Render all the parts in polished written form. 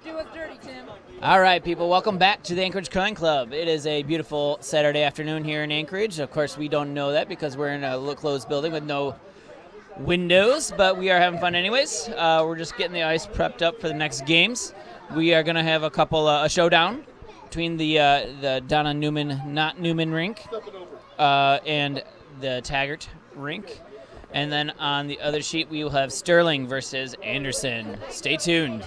Do us dirty, Tim. All right, people, welcome back to the Anchorage Coin Club. It is a beautiful Saturday afternoon here in Anchorage. Of course, we don't know that because we're in a little closed building with no windows, but we are having fun anyways. We're just getting the ice prepped up for the next games. We are going to have a showdown between the Donna Newman, not Newman rink and the Taggart rink. And then on the other sheet, we will have Sterling versus Anderson. Stay tuned.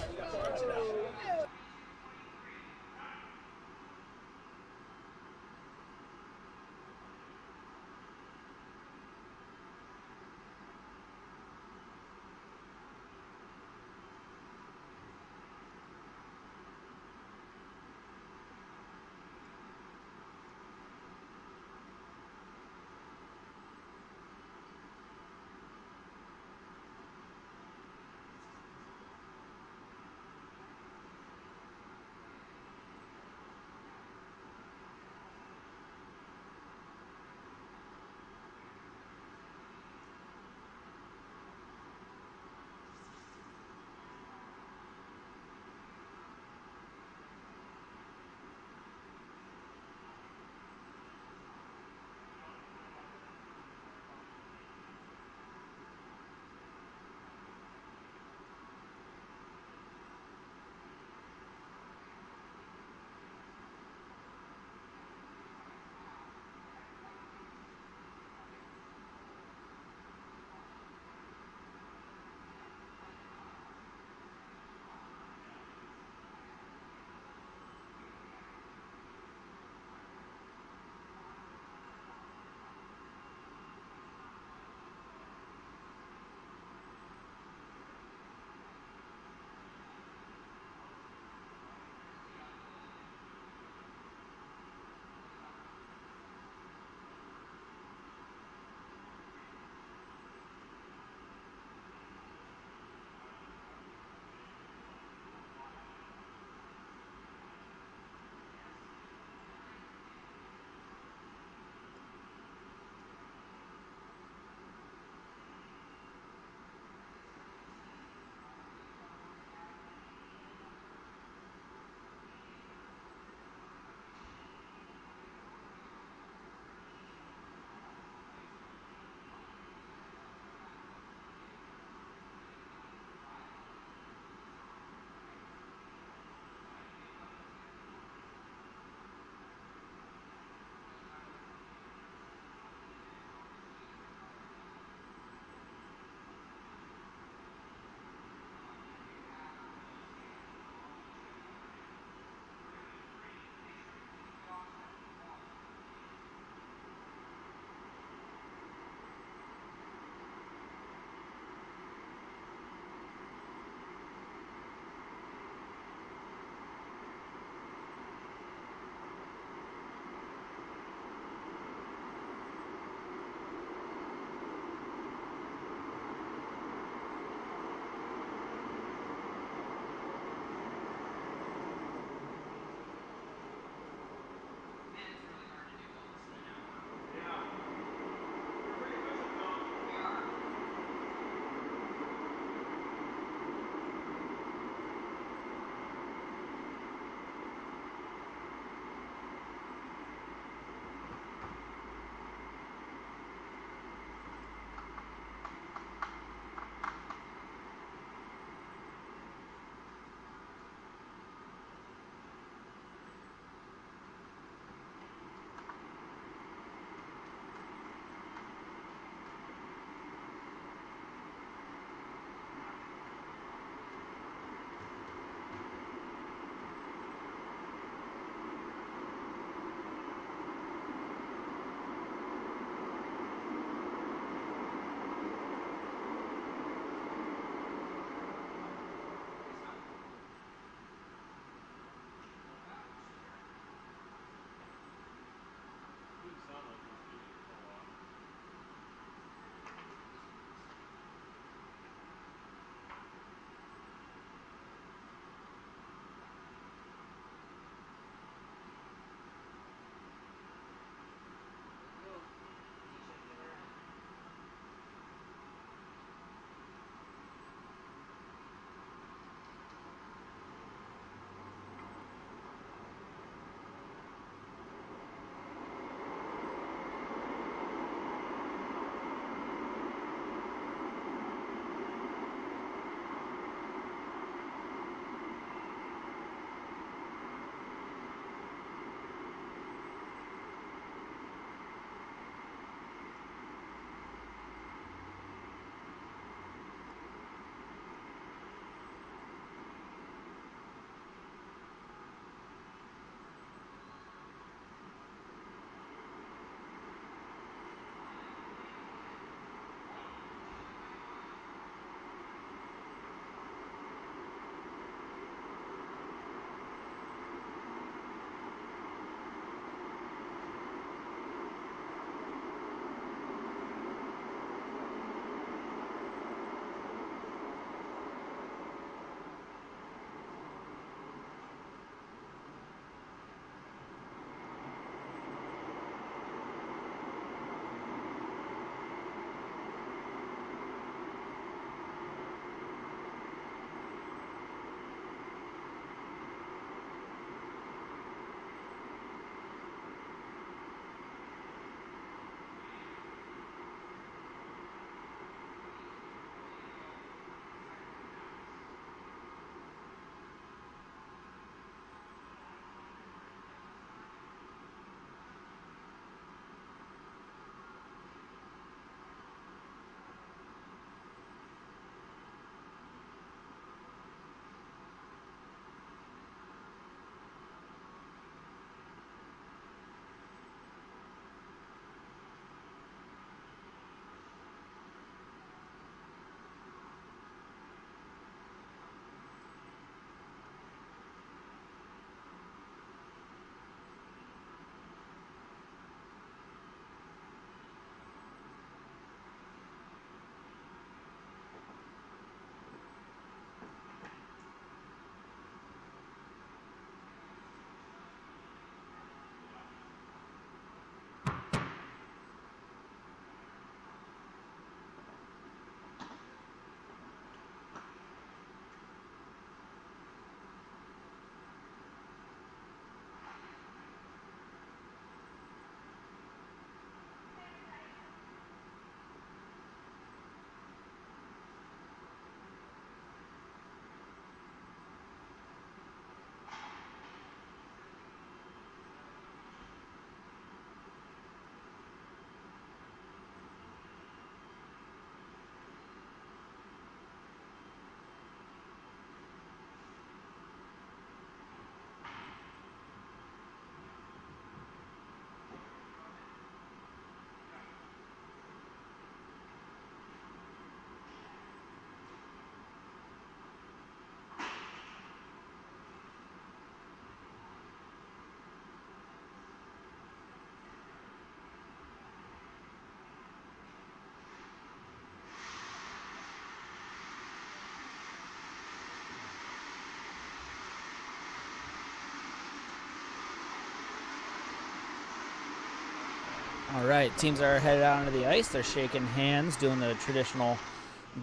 All right, teams are headed out onto the ice. They're shaking hands, doing the traditional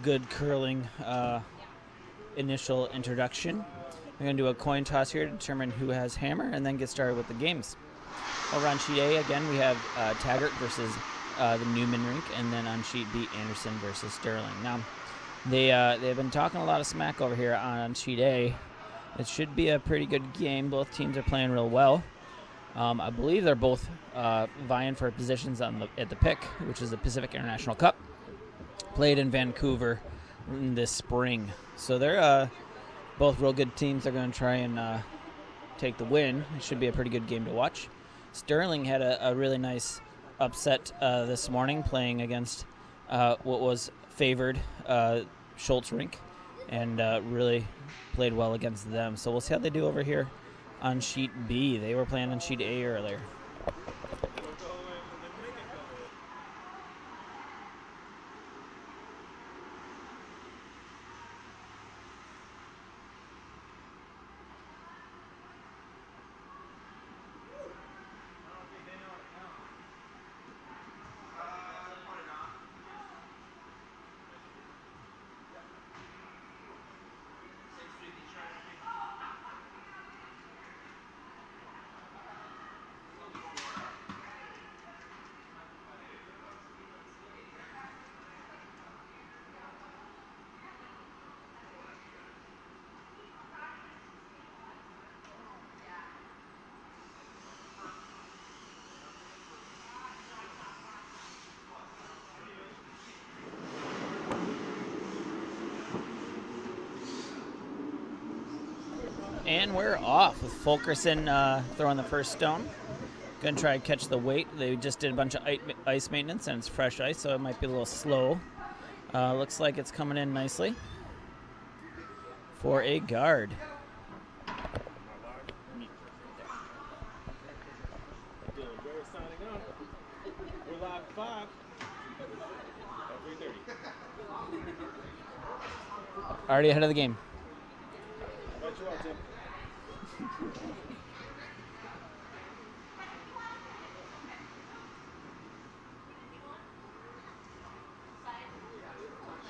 good curling initial introduction. We're going to do a coin toss here to determine who has hammer and then get started with the games. Over on sheet A, again, we have Taggart versus the Newman rink, and then on sheet B, Anderson versus Sterling. Now, they've been talking a lot of smack over here on sheet A. It should be a pretty good game. Both teams are playing real well. I believe they're both vying for positions at the pick, which is the Pacific International Cup, played in Vancouver this spring. So they're both real good teams. They're going to try and take the win. It should be a pretty good game to watch. Sterling had a really nice upset this morning, playing against what was favored Schultz rink, and really played well against them. So we'll see how they do over here on sheet B. They were playing on sheet A earlier. And we're off with Fulkerson throwing the first stone. Going to try to catch the weight. They just did a bunch of ice maintenance, and it's fresh ice, so it might be a little slow. Looks like it's coming in nicely for a guard. We're live 5 at 3:30. Already ahead of the game. Right, you are, Tim.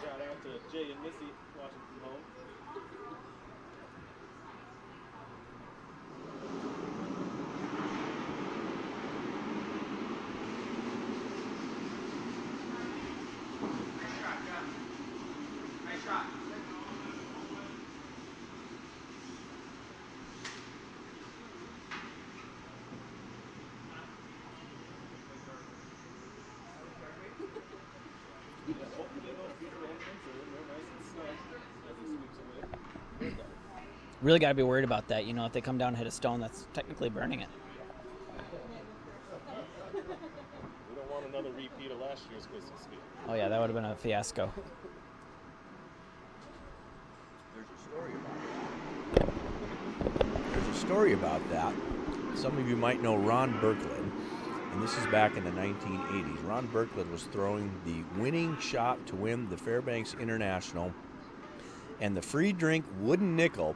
Shout out to Jay and Missy watching from home. Nice shot. Really got to be worried about that. You know, if they come down and hit a stone, that's technically burning it. We don't want another repeat of last year's Christmas Spiel. Oh, yeah, that would have been a fiasco. There's a story about that. Some of you might know Ron Berklid, and this is back in the 1980s. Ron Berklid was throwing the winning shot to win the Fairbanks International, and the free drink wooden nickel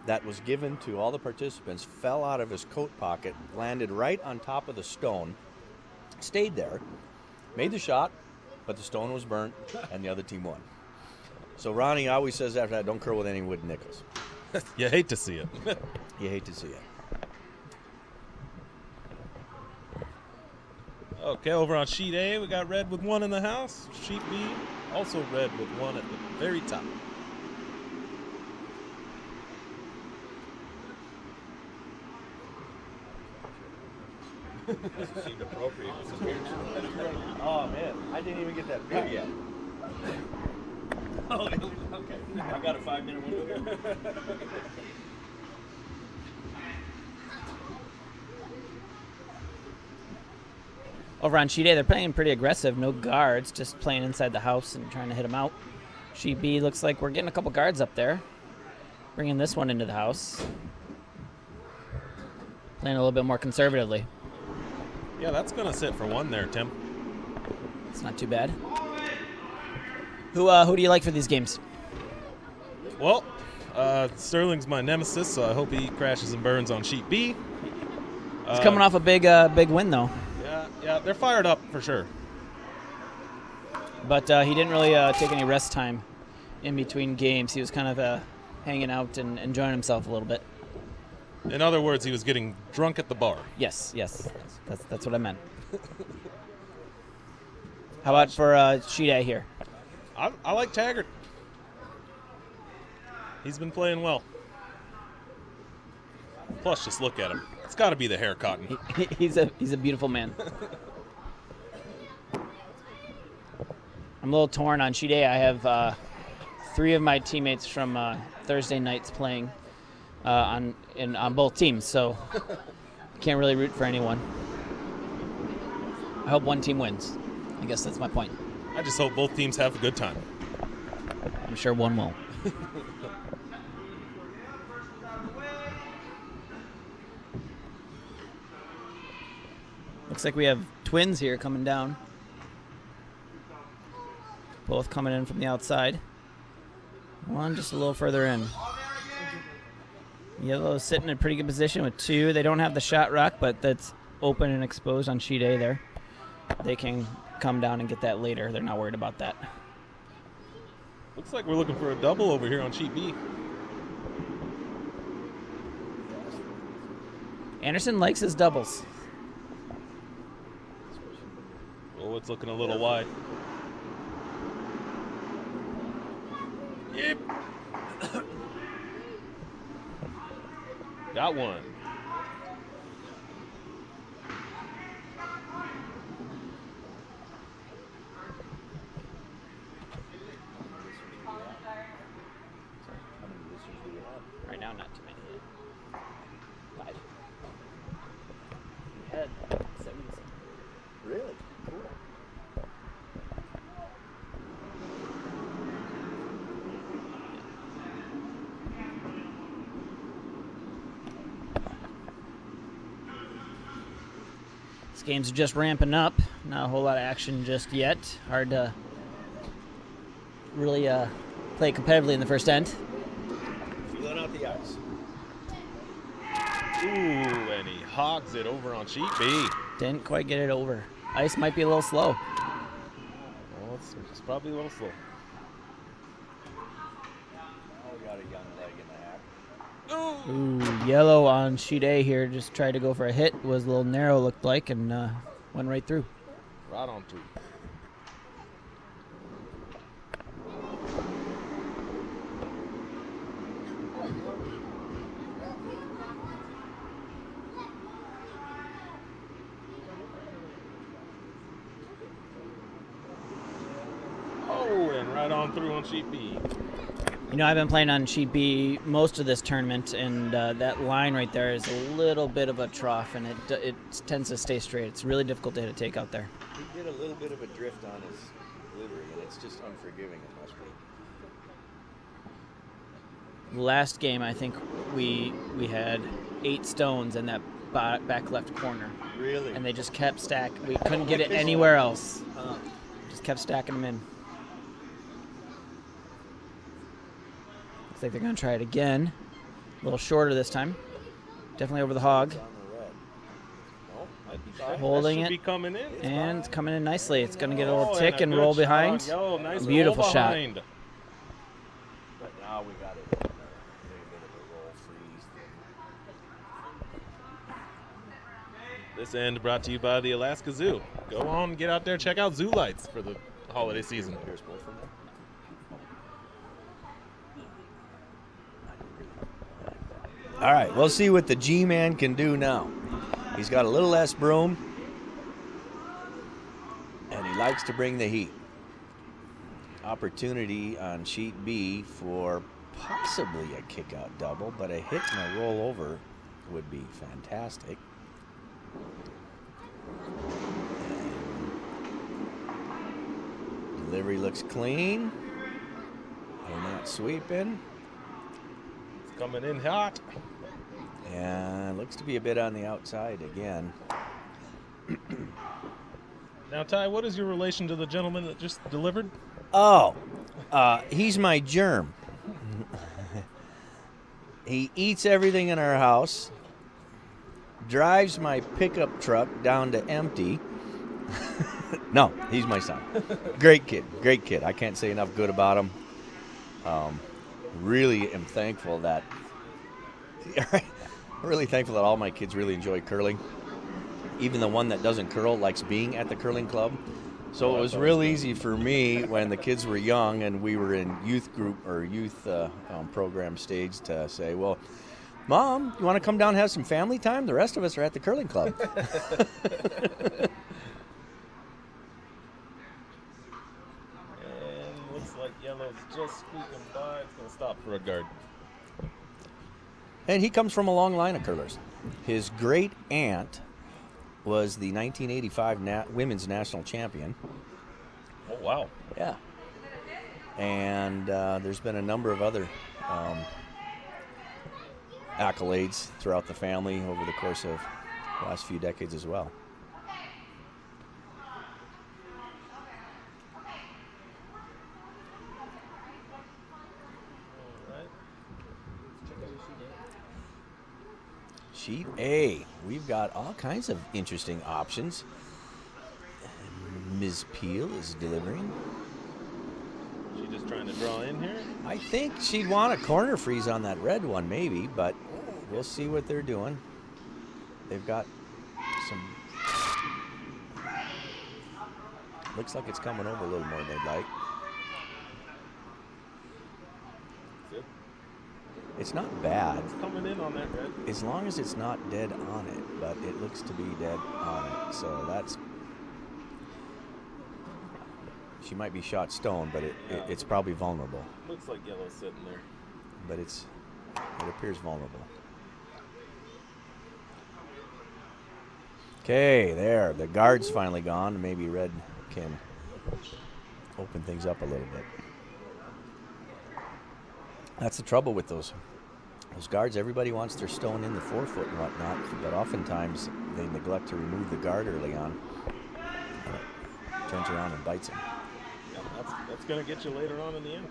that was given to all the participants fell out of his coat pocket, landed right on top of the stone, stayed there, made the shot, but the stone was burnt, and the other team won. So Ronnie always says after that, don't curl with any wooden nickels. You hate to see it. You hate to see it. Okay, over on sheet A, we got red with 1 in the house. Sheet B, also red with 1 at the very top. This seemed appropriate. Oh man, I didn't even get that beer yet. Oh, okay. I got a 5-minute window. Over on sheet A, they're playing pretty aggressive. No guards, just playing inside the house and trying to hit them out. Sheet B looks like we're getting a couple guards up there. Bringing this one into the house. Playing a little bit more conservatively. Yeah, that's going to sit for 1 there, Tim. It's not too bad. Who do you like for these games? Well, Sterling's my nemesis, so I hope he crashes and burns on sheet B. He's coming off a big win, though. Yeah, Yeah, they're fired up for sure. But he didn't really take any rest time in between games. He was kind of hanging out and enjoying himself a little bit. In other words, he was getting drunk at the bar. Yes. That's what I meant. How about for Sheet A here? I like Taggart. He's been playing well. Plus, just look at him. It's got to be the hair cotton. He's a beautiful man. I'm a little torn on Sheet A. I have 3 of my teammates from Thursday nights playing on both teams, so can't really root for anyone. I hope one team wins. I guess that's my point. I just hope both teams have a good time. I'm sure one won't. Looks like we have twins here coming down. Both coming in from the outside. One just a little further in. Yellow sitting in a pretty good position with 2. They don't have the shot rock, but that's open and exposed on Sheet A there. They can come down and get that later. They're not worried about that. Looks like we're looking for a double over here on Sheet B. Anderson likes his doubles. Oh, it's looking a little wide. Yep. Got one. Right now, not too many. 5. We had 70. Really? Cool. This game's just ramping up. Not a whole lot of action just yet. Hard to really play competitively in the first end. Feeling out the ice. Ooh, and he hogs it over on Sheet B. Didn't quite get it over. Ice might be a little slow. Well, it's probably a little slow. Oh, we got a young leg in the hack. Ooh, yellow on Sheet A here. Just tried to go for a hit. Was a little narrow, looked like, and went right through. Right on through. Oh, and right on through on Sheet B. You know, I've been playing on Sheet B most of this tournament, and that line right there is a little bit of a trough, and it tends to stay straight. It's really difficult to hit a take out there. He did a little bit of a drift on his delivery, and it's just unforgiving, it must be. Last game, I think we had 8 stones in that back left corner. Really? And they just kept stacking. We couldn't get it anywhere else. Just kept stacking them in. Looks like they're going to try it again. A little shorter this time. Definitely over the hog. Holding that should it. Be coming in. And it's coming in nicely. It's going to get a little tick a and good roll shot. behind. Yo, nice Beautiful roll shot. behind. But now we got it. A little bit of a roll freeze thing. This end brought to you by the Alaska Zoo. Go on and get out there, check out zoo lights for the holiday season. Here's both of them. All right, we'll see what the G-Man can do now. He's got a little less broom, and he likes to bring the heat. Opportunity on Sheet B for possibly a kick-out double, but a hit and a rollover would be fantastic. Delivery looks clean. They're not sweeping. It's coming in hot. And looks to be a bit on the outside again. Now, Ty, what is your relation to the gentleman that just delivered? Oh, he's my germ. He eats everything in our house, drives my pickup truck down to empty, No, he's my son. Great kid. Great kid. I can't say enough good about him. Really am thankful that really thankful that all my kids really enjoy curling. Even the one that doesn't curl likes being at the curling club. So it was real easy for me when the kids were young and we were in youth group or youth program stage to say, well, Mom, you want to come down and have some family time? The rest of us are at the curling club. And looks like yellow's just squeaking by. It's going to stop for a guard. And he comes from a long line of curlers. His great aunt was the 1985 women's national champion. Oh, wow. Yeah. And there's been a number of other accolades throughout the family over the course of the last few decades as well. Sheet A, we've got all kinds of interesting options. Ms. Peel is delivering. She just trying to draw in here? I think she'd want a corner freeze on that red one, maybe, but we'll see what they're doing. They've got some. Looks like it's coming over a little more than they'd like. It's not bad. It's coming in on that red. As long as it's not dead on it, but it looks to be dead on it. So that's. She might be shot stone, but it's probably vulnerable. Looks like yellow's sitting there. But it appears vulnerable. Okay, there. The guard's finally gone. Maybe red can open things up a little bit. That's the trouble with those guards. Everybody wants their stone in the forefoot and whatnot, but oftentimes they neglect to remove the guard early on. And it turns around and bites them. Yeah, that's going to get you later on in the end.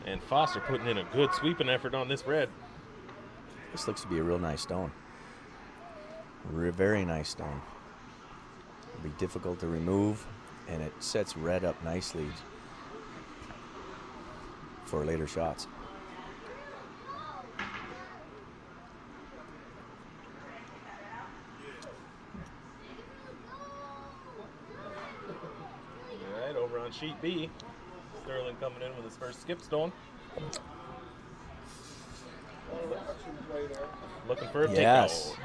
And Foster putting in a good sweeping effort on this red. This looks to be a real nice stone. Very nice stone. It'll be difficult to remove, and it sets red up nicely for later shots. All right, over on sheet B, Sterling coming in with his first skip stone. Looking for a Yes. takeout.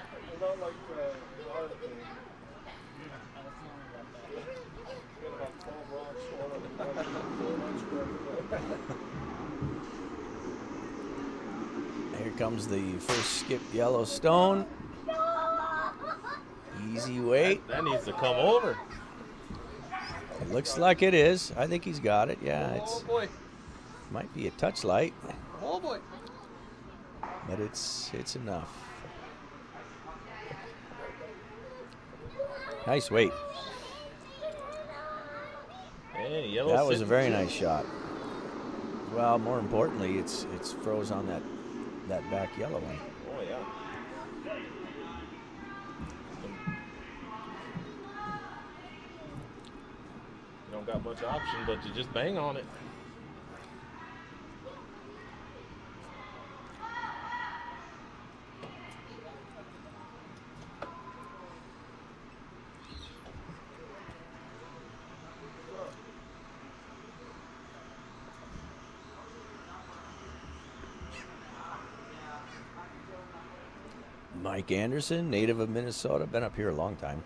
Here comes the first skip yellow stone. Easy weight. That needs to come over. It looks like it is. I think he's got it. Yeah, Oh it's boy. might be a touch light, Oh boy. but it's enough. Nice weight. Hey, yellow. That was a very nice shot. Well, more importantly, it's froze on that back yellow one. Oh yeah. You don't got much option, but you just bang on it. Mike Anderson, native of Minnesota, been up here a long time.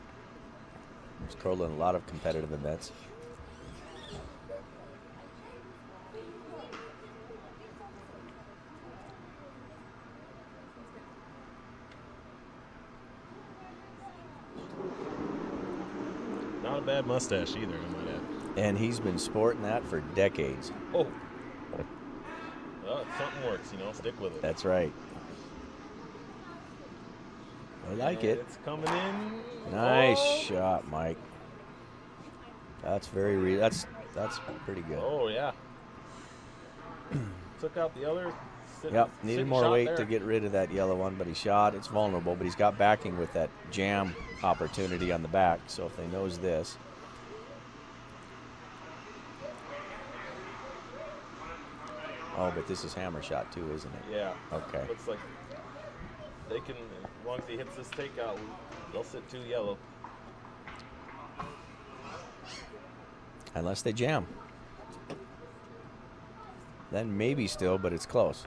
He's curled in a lot of competitive events. Not a bad mustache either, I might add. And he's been sporting that for decades. Oh. Well, if something works, stick with it. That's right. I like And it. It's coming in. Nice Oh. shot, Mike. That's that's pretty good. Oh yeah. Took out the other Yep, needed sitting more shot weight there. to get rid of that yellow one, but he shot. It's vulnerable, but he's got backing with that jam opportunity on the back, so if they nose this. Oh, but this is hammer shot too, isn't it? Yeah. Okay. Looks like they can, as long as he hits this takeout, they'll sit 2 yellow. Unless they jam. Then maybe still, but it's close.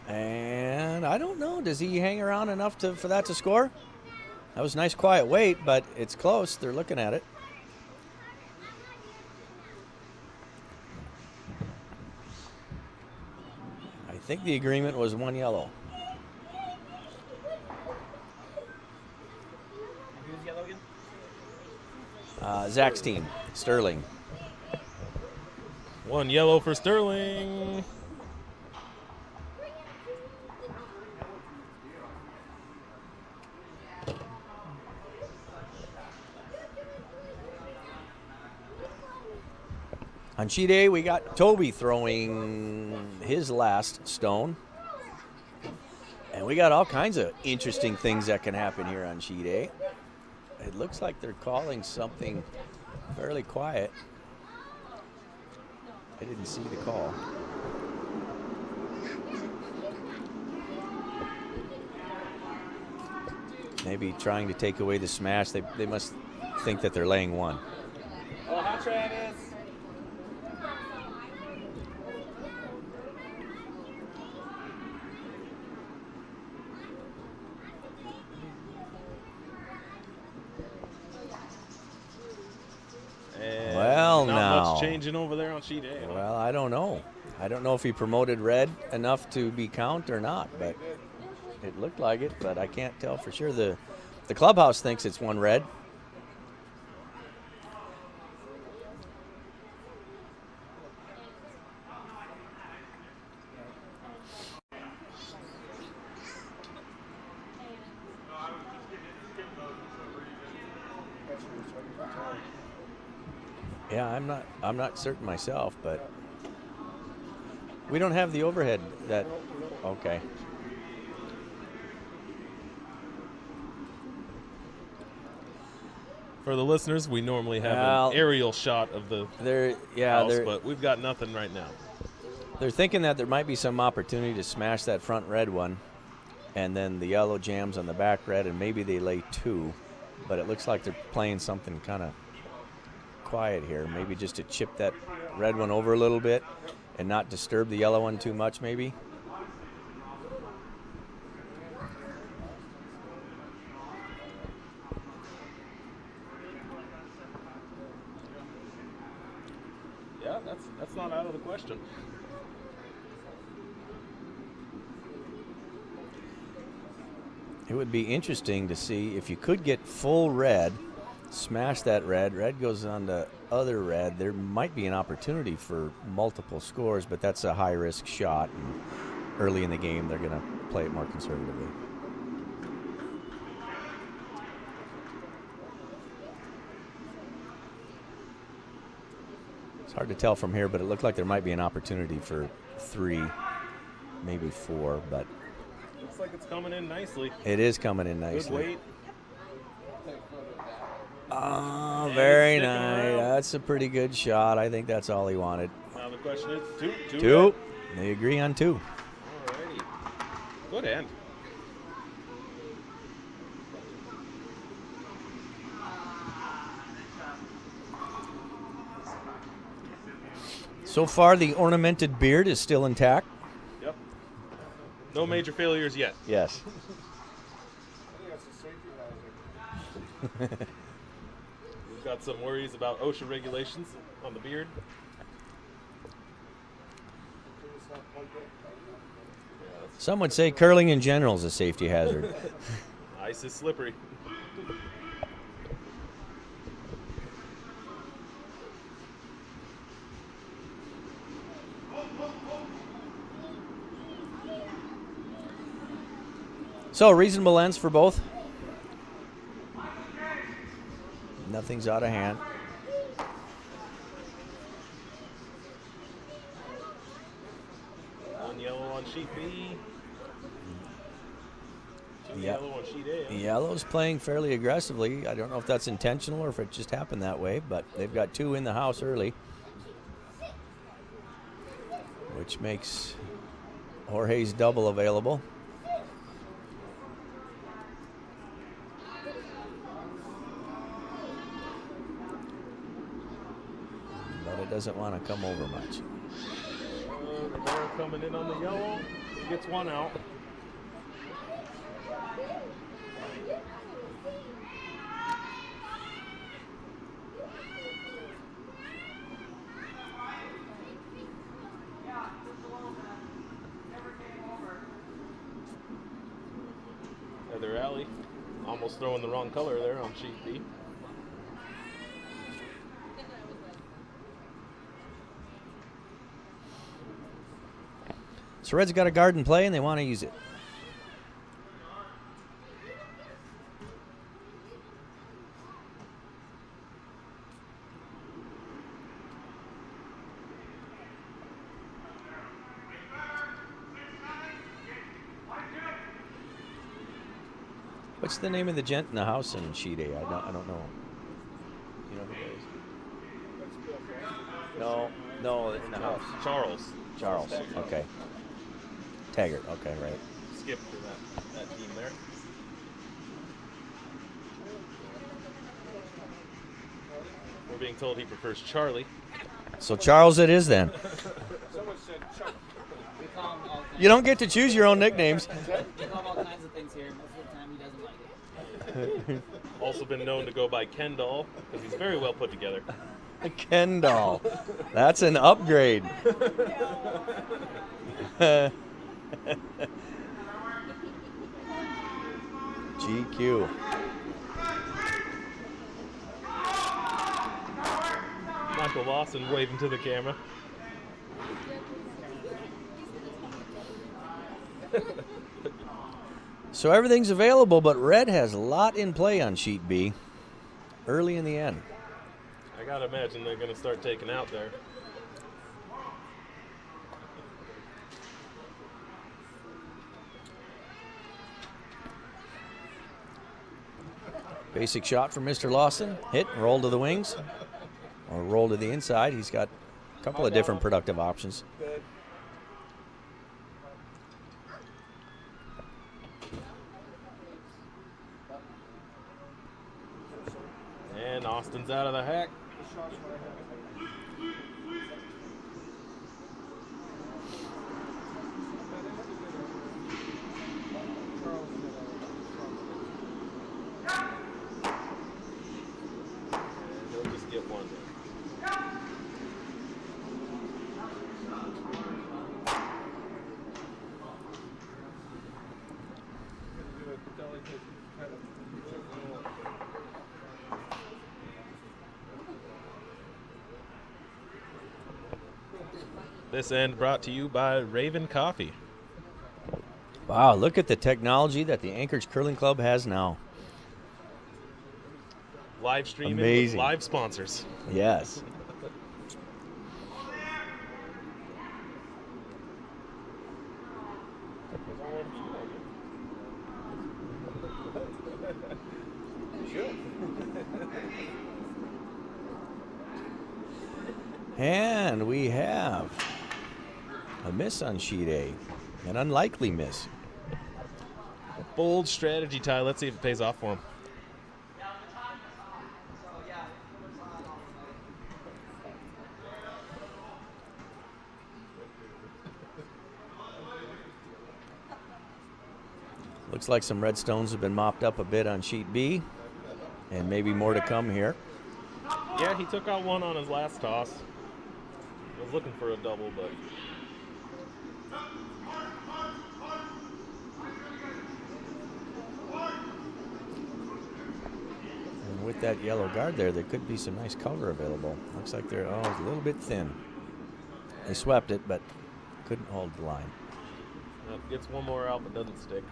And I don't know, does he hang around enough for that to score? That was nice quiet wait, but it's close. They're looking at it. I think the agreement was 1 yellow. Who's yellow again? Zach's team, Sterling. 1 yellow for Sterling. On sheet A, we got Toby throwing his last stone. And we got all kinds of interesting things that can happen here on sheet A. It looks like they're calling something fairly quiet. I didn't see the call. Maybe trying to take away the smash. They must think that they're laying 1. Oh, hot Travis. And Well, not now. much changing over there on sheet A. Well, I don't know. I don't know if he promoted red enough to be count or not, but it looked like it, but I can't tell for sure. The clubhouse thinks it's 1 red. Yeah, I'm not certain myself, but we don't have the overhead that okay. For the listeners, we normally have Well, an aerial shot of the house, but we've got nothing right now. They're thinking that there might be some opportunity to smash that front red one, and then the yellow jams on the back red, and maybe they lay 2, but it looks like they're playing something kind of quiet here. Maybe just to chip that red one over a little bit and not disturb the yellow one too much, maybe. Yeah, that's not out of the question. It would be interesting to see if you could get full red, smash that red, red goes on to other red. There might be an opportunity for multiple scores, but that's a high-risk shot. And early in the game, they're going to play it more conservatively. It's hard to tell from here, but it looked like there might be an opportunity for 3, maybe 4, but Looks like it's coming in nicely. it is coming in Good nicely. weight. Oh, And very sticking nice. around. That's a pretty good shot. I think that's all he wanted. Now the question is 2. 2. They agree on 2. Alrighty. Good end. So far, the ornamented beard is still intact. Yep. No major failures yet. Yes. We've got some worries about OSHA regulations on the beard. Some would say curling in general is a safety hazard. Ice is slippery. So reasonable lengths for both. Nothing's out of hand. One yellow on sheet B. Two Yep. yellow on sheet A. Yellow's playing fairly aggressively. I don't know if that's intentional or if it just happened that way, but they've got 2 in the house early, which makes Jorge's double available. But it doesn't want to come over much. Rivera coming in on the yellow. He gets one out. Heather Alley almost throwing the wrong color there on sheet B. So Red's got a guard in play and they want to use it. What's the name of the gent in the house in sheet A? I don't know. You know who it is? No, in the house. Charles. Charles. Okay. Taggart. Okay, right. Skip for that team there. We're being told he prefers Charlie. So Charles it is then. We call him all kinds. You don't get to choose your own nicknames. We call him all kinds of things here. Most of the time he doesn't like it. Also been known to go by Kendall because he's very well put together. Kendall. That's an upgrade. GQ. Michael Lawson waving to the camera. So everything's available, but Red has a lot in play on sheet B early in the end. I gotta imagine they're gonna start taking out there. Basic shot from Mr. Lawson. Hit, roll to the wings, or roll to the inside. He's got a couple of different productive options. And Austin's out of the hack. And he'll just get one there. This end brought to you by Raven Coffee. Wow, look at the technology that the Anchorage Curling Club has now. Live streaming Amazing. with live sponsors. Yes. And we have a miss on sheet A, an unlikely miss. Bold strategy, Ty. Let's see if it pays off for him. Looks like some red stones have been mopped up a bit on sheet B, and maybe more to come here. Yeah, he took out one on his last toss. Was looking for a double, but And with that yellow guard there could be some nice cover available. Looks like they're a little bit thin. They swept it, but couldn't hold the line. gets one more out but doesn't stick.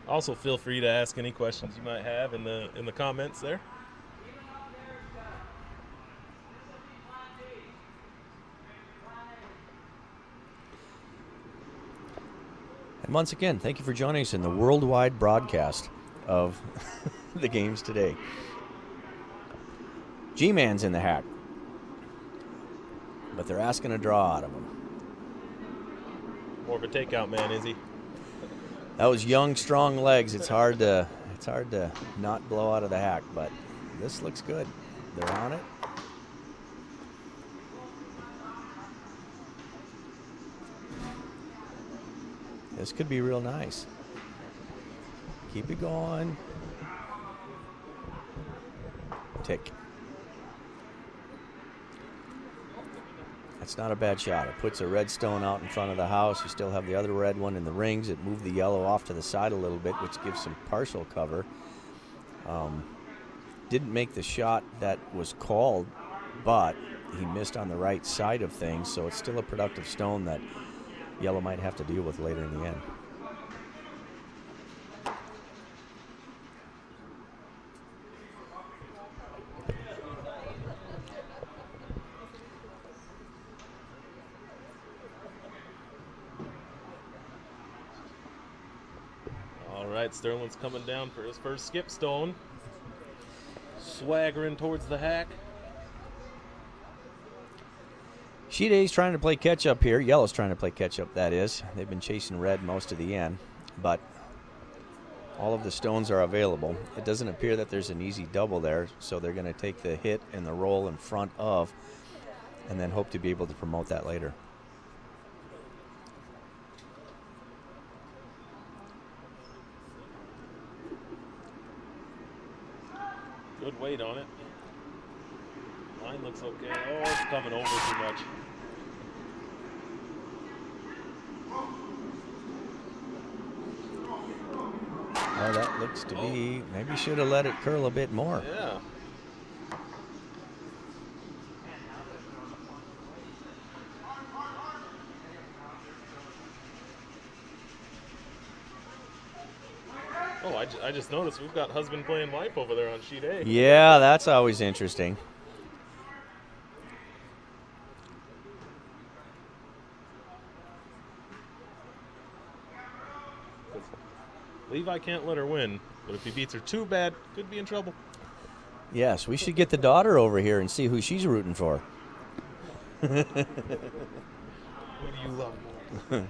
Also, feel free to ask any questions you might have in the comments there. And once again, thank you for joining us in the worldwide broadcast of the games today. G-Man's in the hack, but they're asking a draw out of him. More of a takeout man, is he? That was young, strong legs. It's hard to not blow out of the hack, but this looks good. They're on it. This could be real nice. Keep it going. Tick. That's not a bad shot. It puts a red stone out in front of the house. You still have the other red one in the rings. It moved the yellow off to the side a little bit, which gives some partial cover. Didn't make the shot that was called, but he missed on the right side of things, so it's still a productive stone that yellow might have to deal with later in the end. All right, Sterling's coming down for his first skip stone. Swaggering towards the hack. Sheet A's trying to play catch-up here. Yellow's trying to play catch-up, that is. They've been chasing red most of the end, but all of the stones are available. It doesn't appear that there's an easy double there, so they're going to take the hit and the roll in front of and then hope to be able to promote that later. Good weight on it. Line looks okay. Oh, it's coming over too much. Well, that looks to be, maybe should have let it curl a bit more. Yeah. Oh, I just noticed we've got husband playing wife over there on sheet A. Yeah, that's always interesting. Levi can't let her win, but if he beats her too bad, could be in trouble. Yes, we should get the daughter over here and see who she's rooting for. Who do you love more?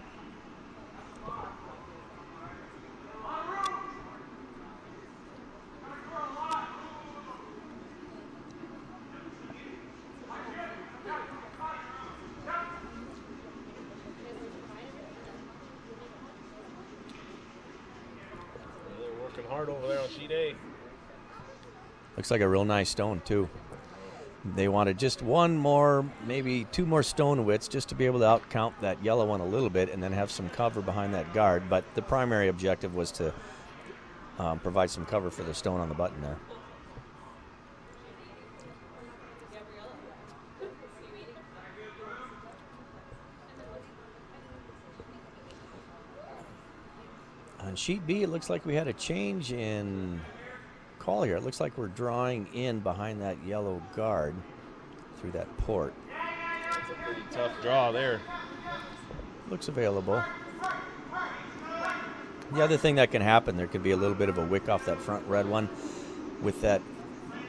They're working hard over there on sheet A. Looks like a real nice stone, too. They wanted just one more, maybe two more stone widths just to be able to outcount that yellow one a little bit and then have some cover behind that guard. But the primary objective was to provide some cover for the stone on the button there. On sheet B, it looks like we had a change in call here. It looks like we're drawing in behind that yellow guard through that port. It's a pretty tough draw there. Looks available. The other thing that can happen, there could be a little bit of a wick off that front red one. With that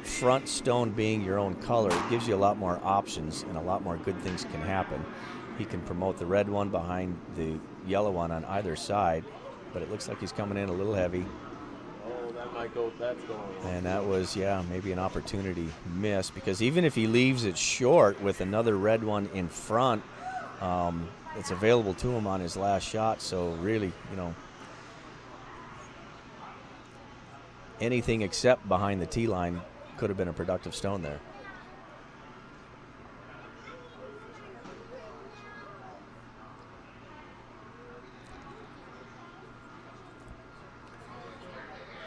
front stone being your own color, it gives you a lot more options and a lot more good things can happen. He can promote the red one behind the yellow one on either side, but it looks like he's coming in a little heavy. Oh, that might go, that's going on. And that was, yeah, maybe an opportunity miss, because even if he leaves it short with another red one in front, it's available to him on his last shot. So really, you know, anything except behind the tee line could have been a productive stone there.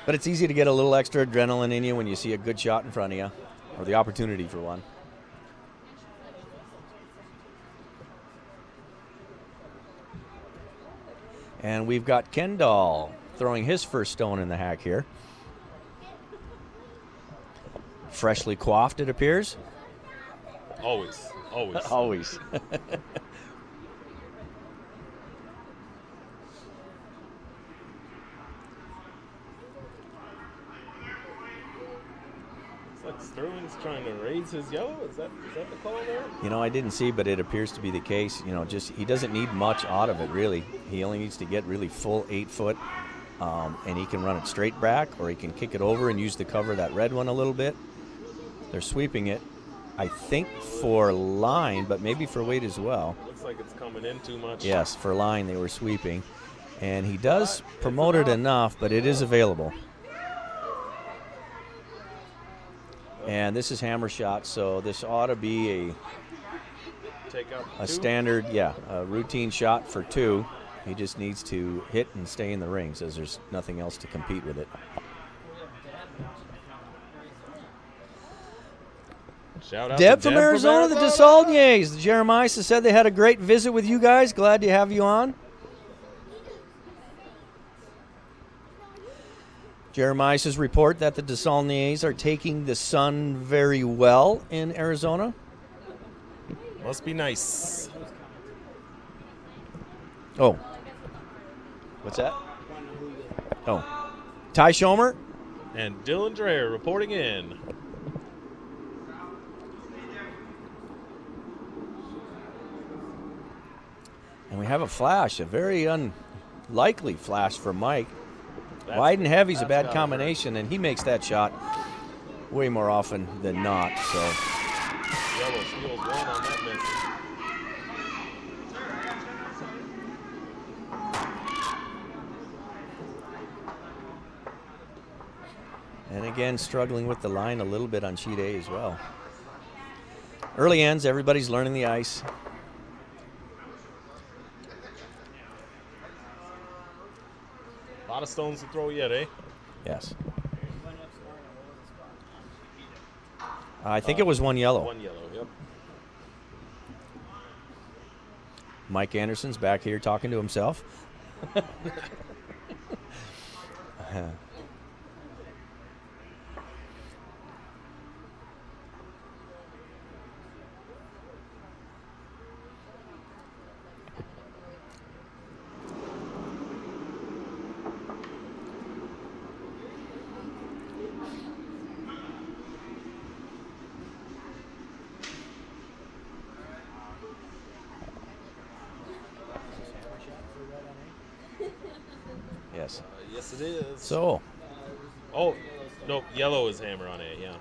But it's easy to get a little extra adrenaline in you when you see a good shot in front of you, or the opportunity for one. And we've got Kendall, throwing his first stone in the hack here. Freshly coiffed, it appears. Always. Always. It's like Sterling's trying to raise his yellow. Is that the call there? You know, I didn't see, but it appears to be the case. You know, just he doesn't need much out of it, really. He only needs to get really full 8 foot, and he can run it straight back, or he can kick it over and use the cover of that red one a little bit. They're sweeping it, I think, for line, but maybe for weight as well. Looks like it's coming in too much. Yes, for line they were sweeping. And he does promote it enough, but it is available. And this is hammer shot, so this ought to be Take out a two. standard, a routine shot for 2. He just needs to hit and stay in the rings, as there's nothing else to compete with it. Shout out Deb to from Arizona, the DeSaulniers. The Jeremiah said they had a great visit with you guys. Glad to have you on. Jeremiah's report that the DeSaulniers are taking the sun very well in Arizona. Must be nice. Oh. What's that? Oh. Ty Schomer. And Dylan Dreher reporting in. And we have a flash, a very unlikely flash for Mike. That's- Wide and heavy is a that's bad gotta combination, and he makes that shot way more often than not. So Yellow steals one on that miss. And again, struggling with the line a little bit on sheet A as well. Early ends, everybody's learning the ice. A lot of stones to throw yet, eh? Yes. I think it was one yellow. One yellow, yep. Mike Anderson's back here talking to himself. Yes. Yes, it is. So, Oh, no, yellow is hammer on it, yeah.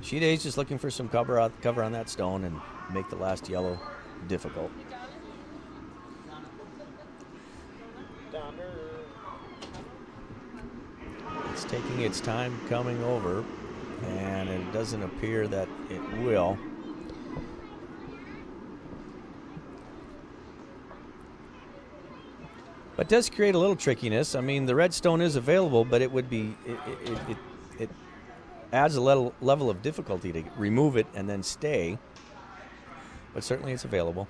sheet A's just looking for some cover on that stone and make the last yellow difficult. It's taking its time coming over, and it doesn't appear that it will. But it does create a little trickiness. I mean, the red stone is available, but it would be it adds a level of difficulty to remove it and then stay. But certainly it's available.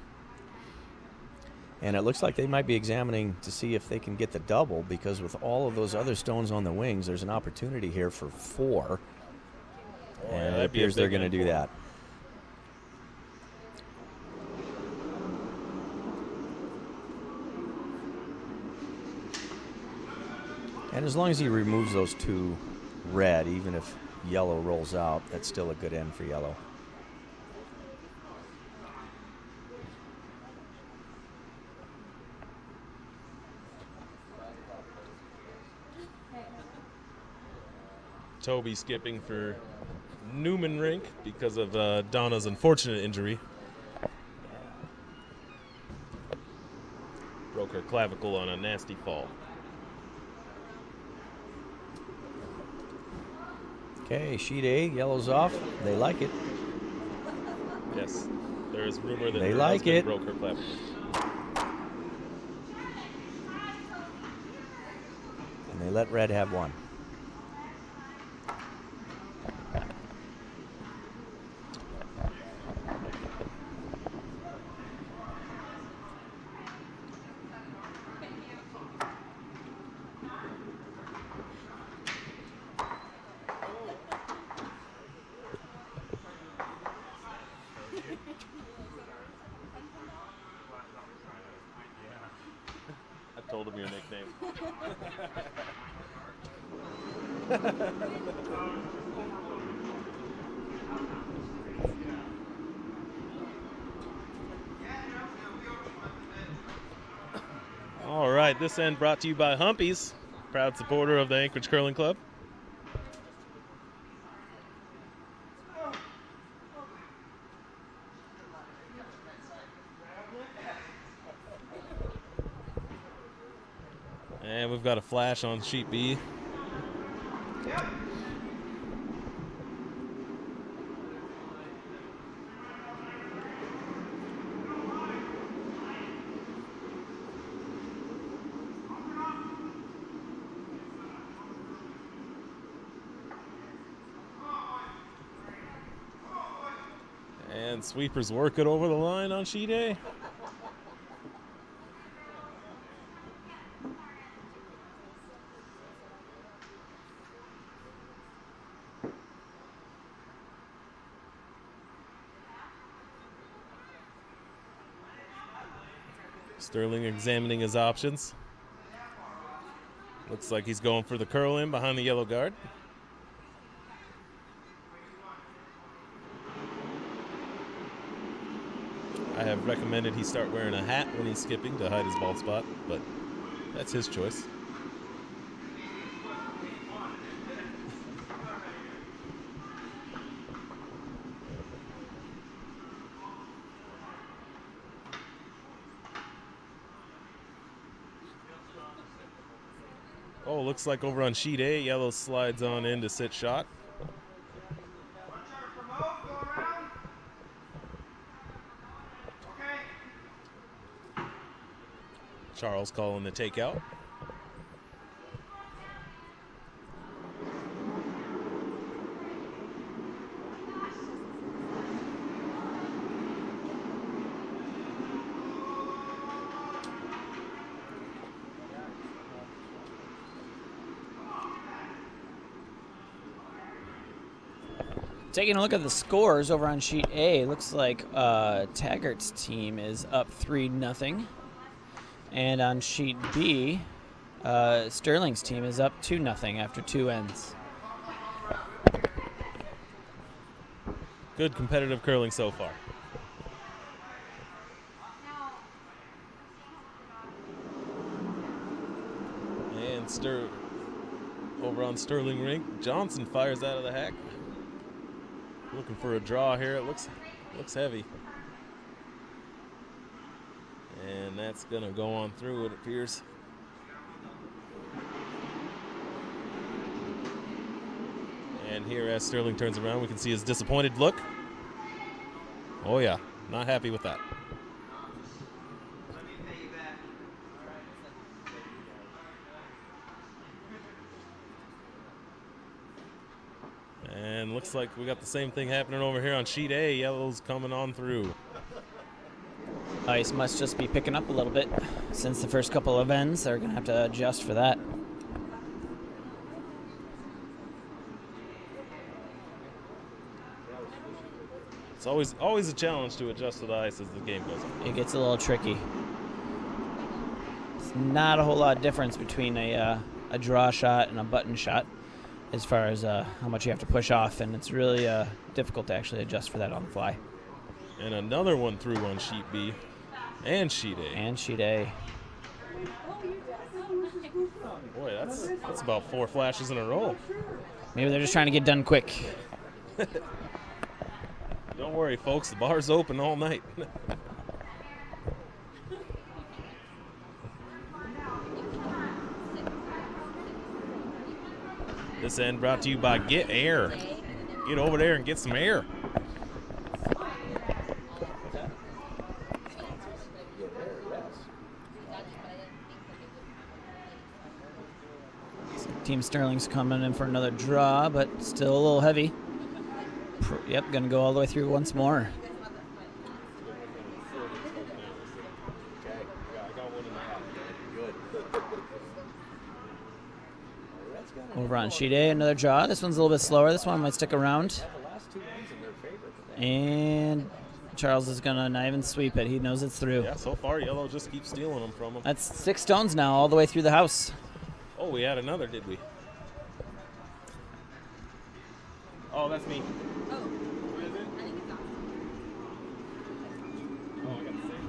And it looks like they might be examining to see if they can get the double, because with all of those other stones on the wings, there's an opportunity here for 4. And it appears they're going to do that. And as long as he removes those 2 red, even if yellow rolls out, that's still a good end for yellow. Toby skipping for Newman Rink because of Donna's unfortunate injury. Broke her clavicle on a nasty fall. Okay, sheet A, yellow's off. They like it. Yes, there is rumor that They her like husband it. broke her clavicle. And they let red have 1. seldom your nickname. All right, this end brought to you by Humpies, proud supporter of the Anchorage Curling Club. And we've got a flash on sheet B. And sweepers work it over the line on sheet A. Sterling examining his options. Looks like he's going for the curl in behind the yellow guard. I have recommended he start wearing a hat when he's skipping to hide his bald spot, but that's his choice. Oh, looks like over on sheet A, yellow slides on in to sit shot. Charles calling the takeout. Taking a look at the scores over on sheet A, looks like Taggart's team is up 3-0. And on sheet B, Sterling's team is up 2-0 after 2 ends. Good competitive curling so far. And over on Sterling rink, Johnson fires out of the hack. Looking for a draw here. It looks heavy. And that's going to go on through, it appears. And here, as Sterling turns around, we can see his disappointed look. Oh, yeah. Not happy with that. And looks like we got the same thing happening over here on sheet A. Yellow's coming on through. Ice must just be picking up a little bit since the first couple of ends. They're going to have to adjust for that. It's always a challenge to adjust to the ice as the game goes on. It gets a little tricky. It's not a whole lot of difference between a draw shot and a button shot as far as how much you have to push off, and it's really difficult to actually adjust for that on the fly. And another one through on sheet B and sheet A. And sheet A. Boy, that's about 4 flashes in a row. Maybe they're just trying to get done quick. Don't worry, folks. The bar's open all night. This end brought to you by Get Air. Get over there and get some air. Team Sterling's coming in for another draw, but still a little heavy. Yep, going to go all the way through once more. Over on sheet A, another draw. This one's a little bit slower. This one might stick around. And Charles is going to not even sweep it. He knows it's through. Yeah, so far yellow just keeps stealing them from him. That's 6 stones now all the way through the house. Oh, we had another, did we? Oh, that's me. Oh. What is it? I think it's off. Oh, I got the same.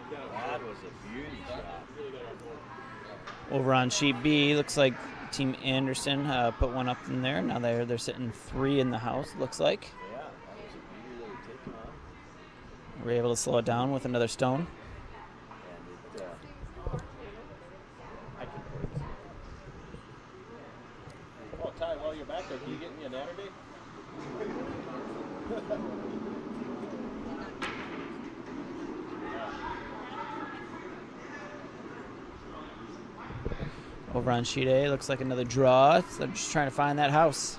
That was a beauty shot. Over on sheet B, looks like Team Anderson put one up in there. Now they're sitting 3 in the house, looks like. Yeah, that was a beauty they were taking on. We're able to slow it down with another stone. And it, I can Oh, Ty, while you're back there, can you get me a Natterday? Over on sheet A, looks like another draw. So they're just trying to find that house.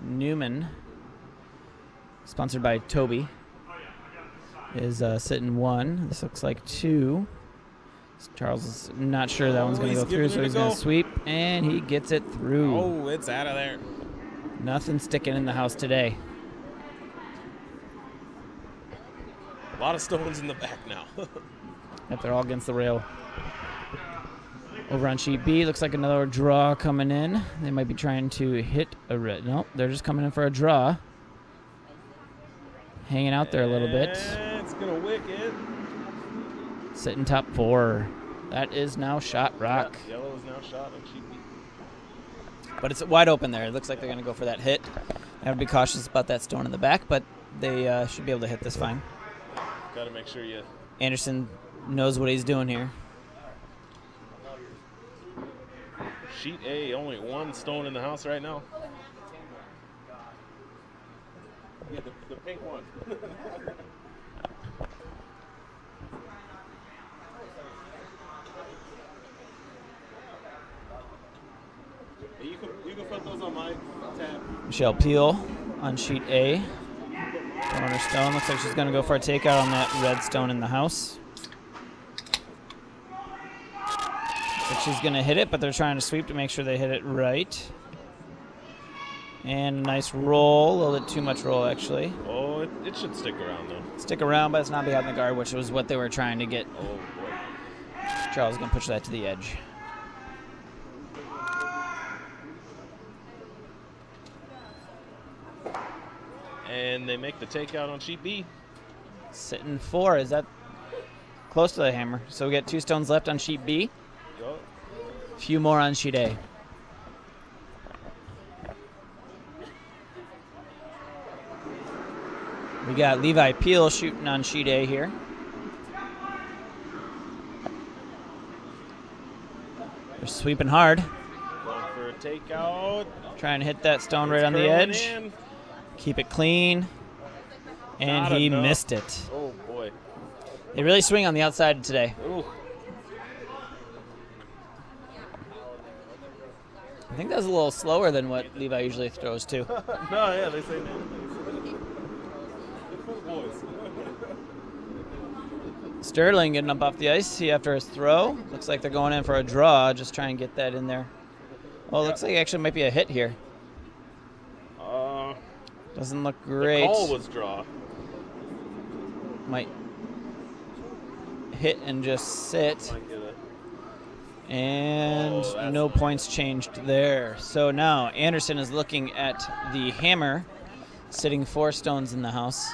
Newman, sponsored by Toby, is sitting 1. This looks like 2. Charles is not sure that one's going to he's go through, giving so it a he's going go. to sweep, and he gets it through. Oh, it's out of there. Nothing sticking in the house today. A lot of stones in the back now. Yep, they're all against the rail. Over on sheet B, looks like another draw coming in. They might be trying to hit a red. Nope, they're just coming in for a draw. Hanging out there a little bit. It's going to wick it. Sitting top 4. That is now shot rock. Yeah, yellow is now shot on sheet B. But it's wide open there. It looks like they're going to go for that hit. I would be cautious about that stone in the back, but they should be able to hit this fine. Got to make sure you... Anderson knows what he's doing here. Sheet A, only 1 stone in the house right now. Yeah, the pink one. You can put those on my tab. Michelle Peel on sheet A. Corner stone. Looks like she's going to go for a takeout on that red stone in the house. Looks like she's going to hit it, but they're trying to sweep to make sure they hit it right. And a nice roll. A little bit too much roll, actually. Oh, it should stick around, though. Stick around, but it's not behind the guard, which was what they were trying to get. Oh, boy. Charles is going to push that to the edge. And they make the takeout on sheet B. Sitting 4. Is that close to the hammer? So we got 2 stones left on sheet B. Yup. A few more on sheet A. We got Levi Peel shooting on sheet A here. They're sweeping hard. Going for a takeout. Trying to hit that stone right It's on the curling edge. in. Keep it clean. And Not he enough. missed it. Oh, boy. They really swing on the outside today. Ooh. I think that was a little slower than what Levi usually throws too. No, yeah, they say that. Boys. Sterling getting up off the ice after his throw. Looks like they're going in for a draw. Just try and get that in there. Oh, looks like it actually might be a hit here. Doesn't look great. The call was draw. Might hit and just sit. Might get it. And Oh, that's no nice. points changed there. So now Anderson is looking at the hammer, sitting 4 stones in the house,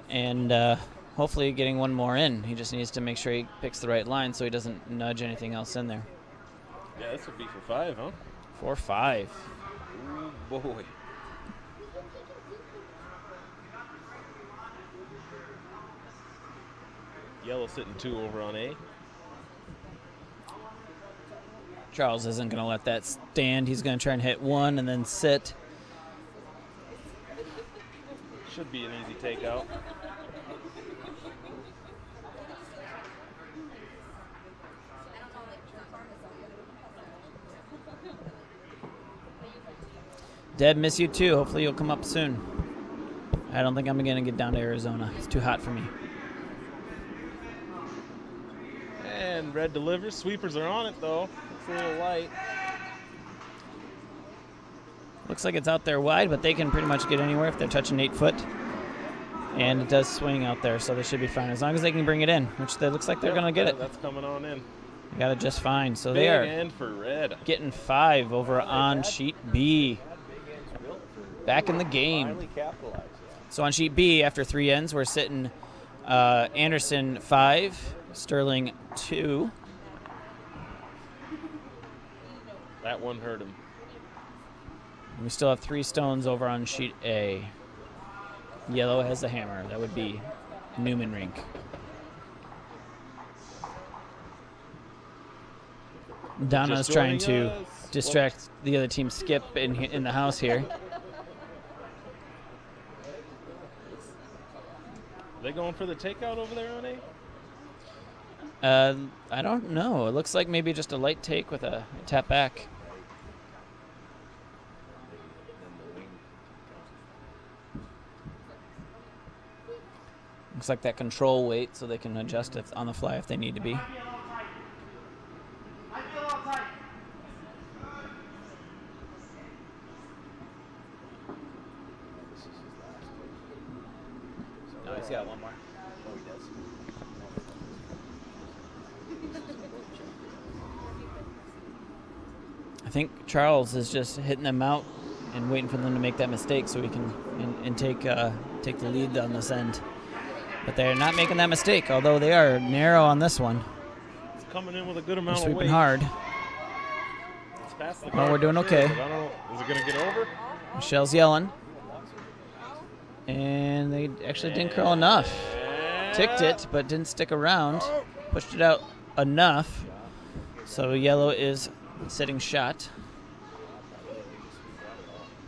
and hopefully getting one more in. He just needs to make sure he picks the right line so he doesn't nudge anything else in there. Yeah, this would be for 5, huh? 4-5. Ooh, boy. Yellow sitting 2 over on A. Charles isn't going to let that stand. He's going to try and hit 1 and then sit. Should be an easy takeout. Deb, miss you too. Hopefully you'll come up soon. I don't think I'm going to get down to Arizona. It's too hot for me. And red delivers. Sweepers are on it, though. It's a little light. Looks like it's out there wide, but they can pretty much get anywhere if they're touching 8 foot. And it does swing out there, so they should be fine. As long as they can bring it in, which it looks like they're going to get it. That's coming on in. They got it just fine. So Big they are end for red. getting 5 over on sheet B. Back in the game. So on sheet B, after 3 ends, we're sitting Anderson 5, Sterling 2. That one hurt him. And we still have 3 stones over on sheet A. Yellow has the hammer. That would be Newman Rink. Donna's trying to distract the other team, Skip, in the house here. Are they going for the takeout over there on A? I don't know. It looks like maybe just a light take with a tap back. Looks like that control weight so they can adjust it on the fly if they need to be. No, he's got one more. Oh, he does. I think Charles is just hitting them out and waiting for them to make that mistake so he can and take the lead on this end. But they're not making that mistake, although they are narrow on this one. It's coming in with a good They're amount of sweeping weight. hard. It's past the Well, we're doing sure, okay. but I don't know. Is it going to get over? Michelle's yelling. And they actually didn't curl enough. Ticked it, but didn't stick around. Pushed it out enough. So yellow is sitting shot.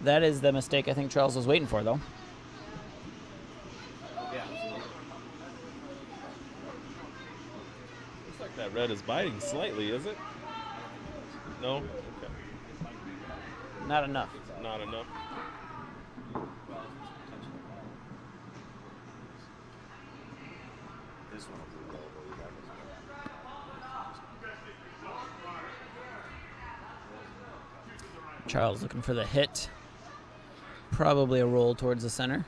That is the mistake I think Charles was waiting for, though. Looks like that red is biting slightly, is it? No? Okay. Not enough. Not enough. This one will be Charles looking for the hit. Probably a roll towards the center.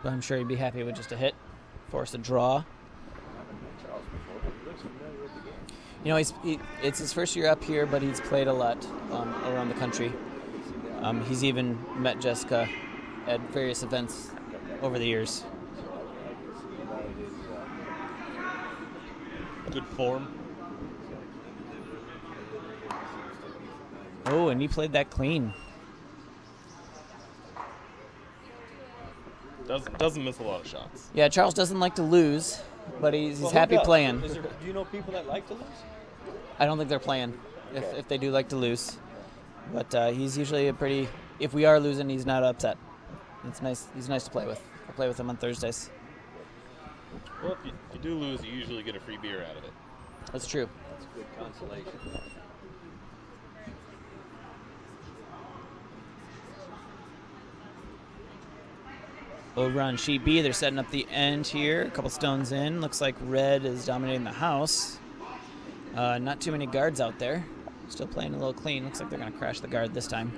But I'm sure he'd be happy with just a hit. Force a draw. You know, it's his first year up here, but he's played a lot around the country. He's even met Jessica at various events over the years. Good form. Oh, and he played that clean. Doesn't miss a lot of shots. Yeah, Charles doesn't like to lose, but he's happy playing. Do you know people that like to lose? I don't think they're playing Okay. if they do like to lose. But he's usually a pretty, if we are losing, he's not upset. It's nice. He's nice to play with. I play with him on Thursdays. Well, if you do lose, you usually get a free beer out of it. That's true. That's good consolation. Over on sheet B, they're setting up the end here. A couple stones in. Looks like red is dominating the house. Not too many guards out there. Still playing a little clean. Looks like they're going to crash the guard this time.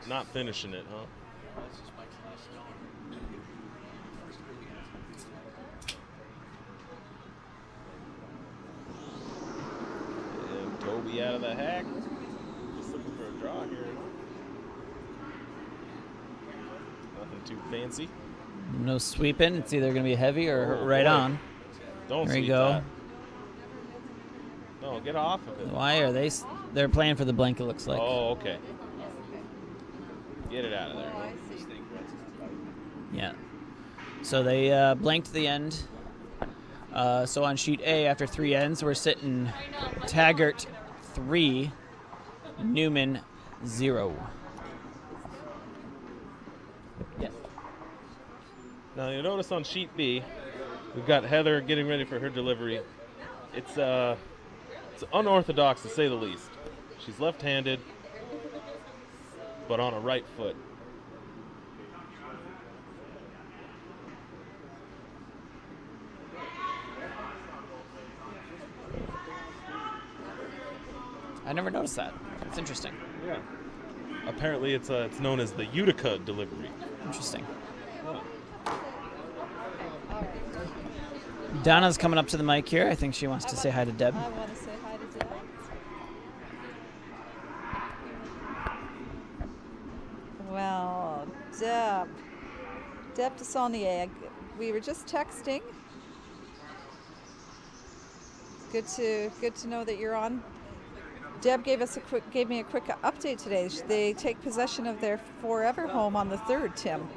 Not finishing it, huh? And Toby out of the hack. Just looking for a draw here. Nothing too fancy. No sweeping. It's either going to be heavy or Oh, right boy. on. Don't There you sweep go. that. No, get off of it. Why are they? They're playing for the blank, it looks like. Oh, okay. Get it out of there. Yeah. So they blanked the end. So on sheet A, after 3 ends, we're sitting Taggart 3, Newman 0. Yes. Now you notice on sheet B, we've got Heather getting ready for her delivery. It's unorthodox to say the least. She's left-handed, but on a right foot. I never noticed that. It's interesting. Yeah. Apparently, it's known as the Utica delivery. Interesting. Oh. Donna's coming up to the mic here. I think she wants to say hi to Deb. I want to say hi to Deb. Well, Deb DeSaulnier, we were just texting. Good to know that you're on. Deb gave me a quick update today. They take possession of their forever home on the 3rd, Tim.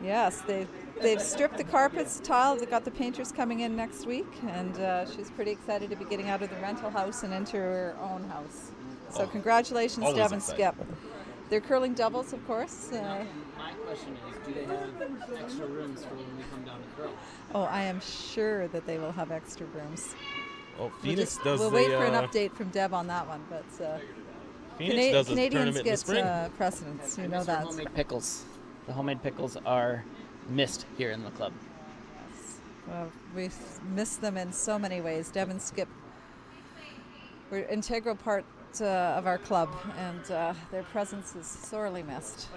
Yes, they've stripped the carpets, tile. They've got the painters coming in next week, and she's pretty excited to be getting out of the rental house and into her own house. So congratulations, Deb and Skip. They're curling doubles, of course. My question is, do they have extra rooms for when we come down to curl? Oh, I am sure that they will have extra rooms. Oh, Phoenix does We'll wait for an update from Deb on that one, but Phoenix does a Canadians tournament in the get spring. precedence. You know that. Homemade pickles. The homemade pickles are missed here in the club. Well, we miss them in so many ways. Deb and Skip were an integral part of our club, and their presence is sorely missed.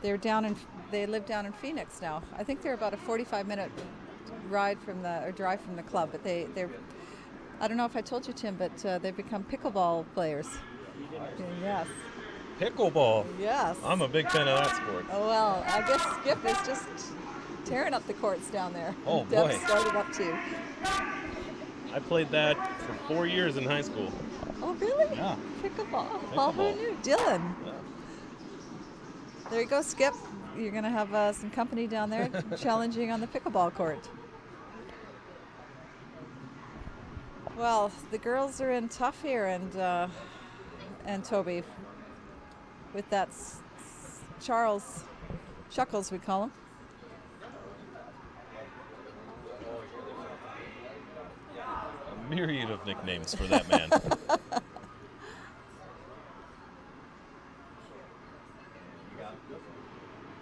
They live down in Phoenix now. I think they're about a 45-minute drive from the club. But they're I don't know if I told you, Tim, but they've become pickleball players. Yes. Pickleball. Yes. I'm a big fan of that sport. Oh well, I guess Skip is just tearing up the courts down there. Oh Deb boy. started up too. I played that for 4 years in high school. Oh really? Yeah. Pickleball. Paul, who knew? Dylan. Yeah. There you go, Skip. You're going to have some company down there challenging on the pickleball court. Well, the girls are in tough here, and Toby, with that Charles Chuckles, we call him. A myriad of nicknames for that man.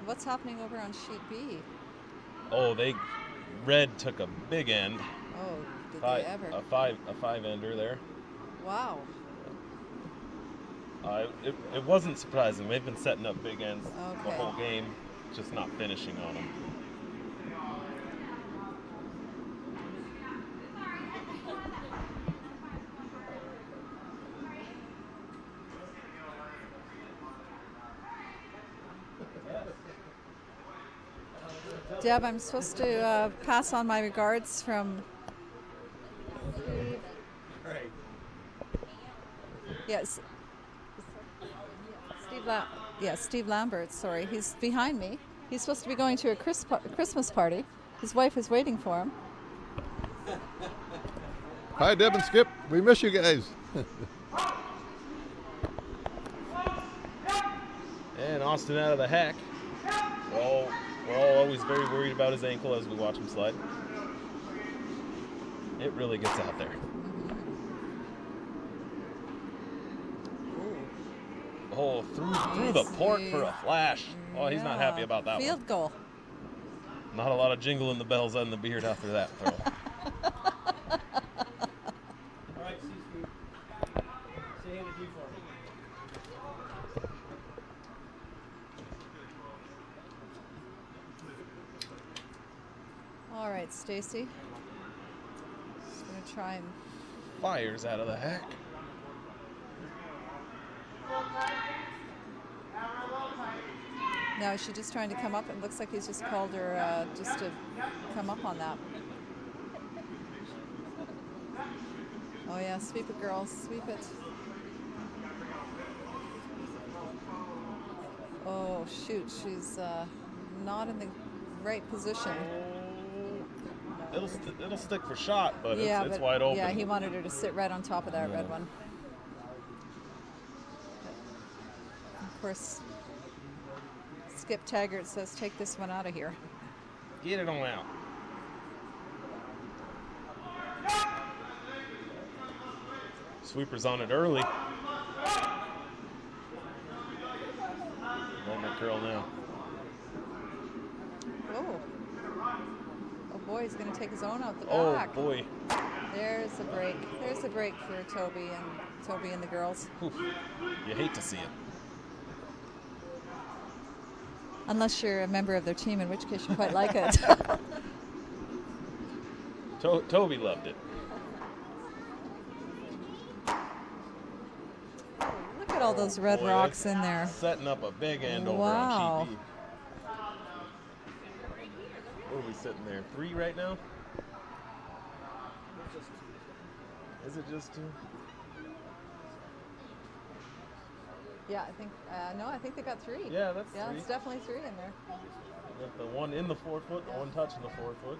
What's happening over on sheet B? Oh, Red took a big end. Oh, did they ever? A five-ender there. Wow. It wasn't surprising. They've been setting up big ends the Okay. whole game, just not finishing on them. Deb, I'm supposed to pass on my regards from Yes. Steve Lambert, sorry. He's behind me. He's supposed to be going to a Christmas party. His wife is waiting for him. Hi, Deb and Skip. We miss you guys. And Austin out of the hack. We're all always very worried about his ankle as we watch him slide. It really gets out there. Oh, through the port for a flash. Oh, he's not happy about that Field goal. Not a lot of jingle in the bells on the beard after that throw. All right, Stacy. Just going to try and... Fires out of the hack. Now, is she just trying to come up? It looks like he's just called her just to come up on that. Oh, yeah, sweep it, girls. Sweep it. Oh, shoot. She's not in the right position. It'll stick for shot, but Yeah, it's but wide open. yeah, he wanted her to sit right on top of that red one. Of course, Skip Taggart says, take this one out of here. Get it on out. Sweeper's on it early. Letting it curl now. Oh. Oh boy, he's going to take his own out the Oh back. boy. There's a break. There's a break for Toby and the girls. Oof. You hate to see it. Unless you're a member of their team, in which case you quite like it. Toby loved it. Look at all those red Boy, rocks that's in there. Setting up a big end over Wow. on Sheep E. What are we sitting there? 3 right now? Is it just 2? Yeah, I think, no, I think they got 3. Yeah, that's 3. Yeah, it's definitely 3 in there. Got the one in the 4-foot, the one touching the 4-foot.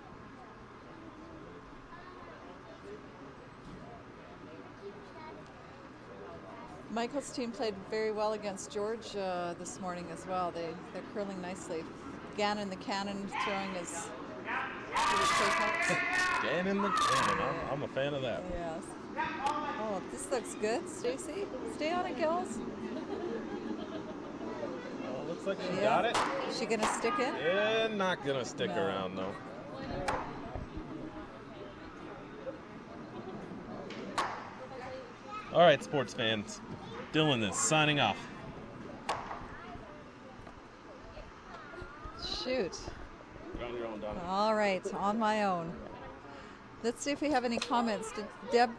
Michael's team played very well against George this morning as well. They're curling nicely. Gannon the Cannon throwing his takeouts. Gannon the Cannon. I'm a fan of that. Yes. Oh, this looks good, Stacy. Stay on it, Gills. Oh, looks like she got it. Is she gonna stick in? Yeah, not gonna stick No. around though. All right, sports fans. Dylan is signing off. Shoot. You're on your own, Donna. All right, on my own. Let's see if we have any comments. Did Deb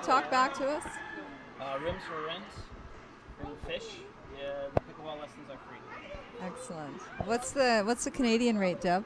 talk back to us? Rooms for rent, bring fish. Yeah, the pickleball lessons are free. Excellent. What's the Canadian rate, Deb?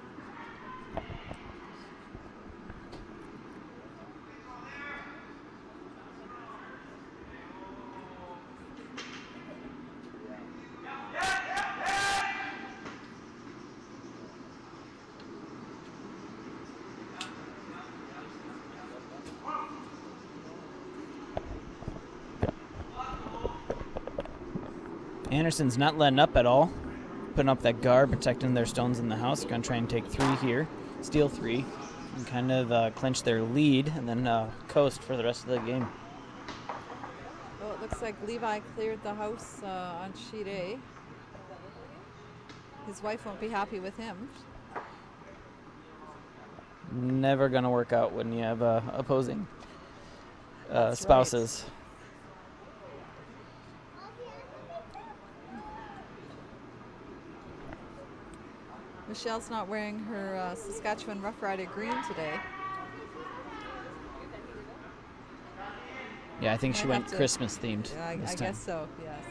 Anderson's not letting up at all. Putting up that guard, protecting their stones in the house. Going to try and take 3 here, steal 3, and kind of clinch their lead, and then coast for the rest of the game. Well, it looks like Levi cleared the house on sheet A. His wife won't be happy with him. Never going to work out when you have opposing That's spouses. Michelle's not wearing her Saskatchewan Rough Rider green today. Yeah, I think she Might went have to- Christmas themed Yeah, I this time. guess so, yes.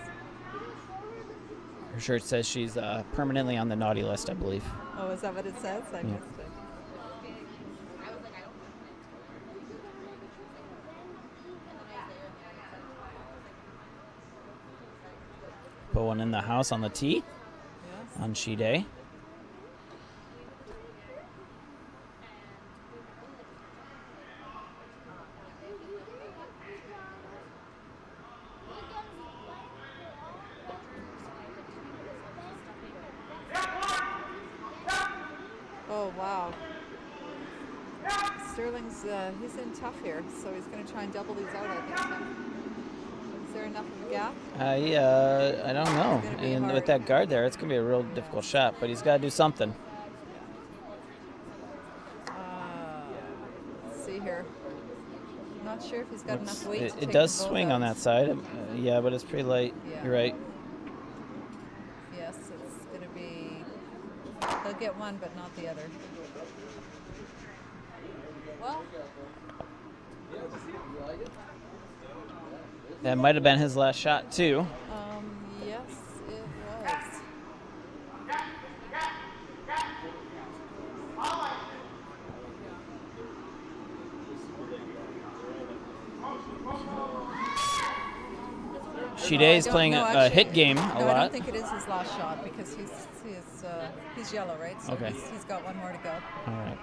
Her shirt says she's permanently on the naughty list, I believe. Oh, is that what it says? I missed it. Put one in the house on the tee Yes. on sheet A. Oh, wow. Sterling's, he's in tough here, so he's going to try and double these out, I think. Is there enough of a gap? Yeah, I don't know. It's gonna be And hard. with that guard there, it's going to be a real difficult shot, but he's got to do something. Let's see here. Not sure if he's got enough weight to It take does them both swing on out. that side. Yeah, but it's pretty light. Yeah. You're right. Yes, it's going to be... They'll get one, but not the other. Well, That might have been his last shot, too. yes, it was. Shide I is don't playing know, a actually. hit game a No, I lot. don't think it is his last shot because he's yellow, right? So Okay. he's got one more to go. All right.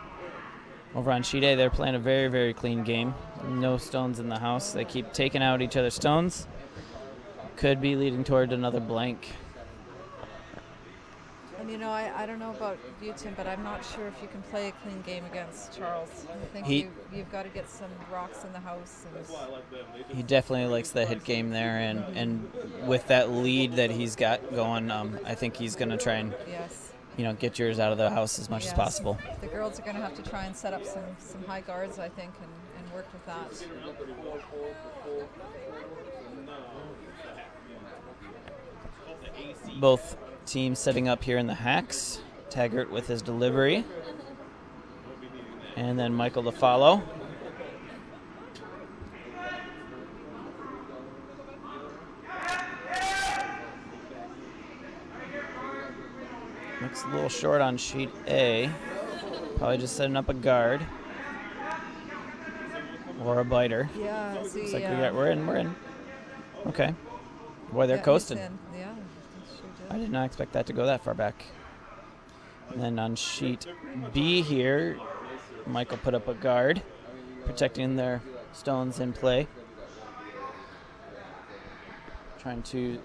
Over on Shide, they're playing a very, very clean game. No stones in the house. They keep taking out each other's stones. Could be leading toward another blank. And you know, I don't know about you, Tim, but I'm not sure if you can play a clean game against Charles. I think you've got to get some rocks in the house. And He definitely likes the hit game there, and with that lead that he's got going, I think he's going to try and yes. Get yours out of the house as much as possible. The girls are going to have to try and set up some high guards, I think, and work with that. Both teams setting up here in the hacks. Taggart with his delivery. And then Michael to follow. Looks a little short on sheet A. Probably just setting up a guard. Or a biter. Yeah, see, looks like we're in. Okay. Boy, they're coasting. Yeah, sure did. I did not expect that to go that far back. And then on sheet B here, Michael put up a guard, protecting their stones in play. Trying to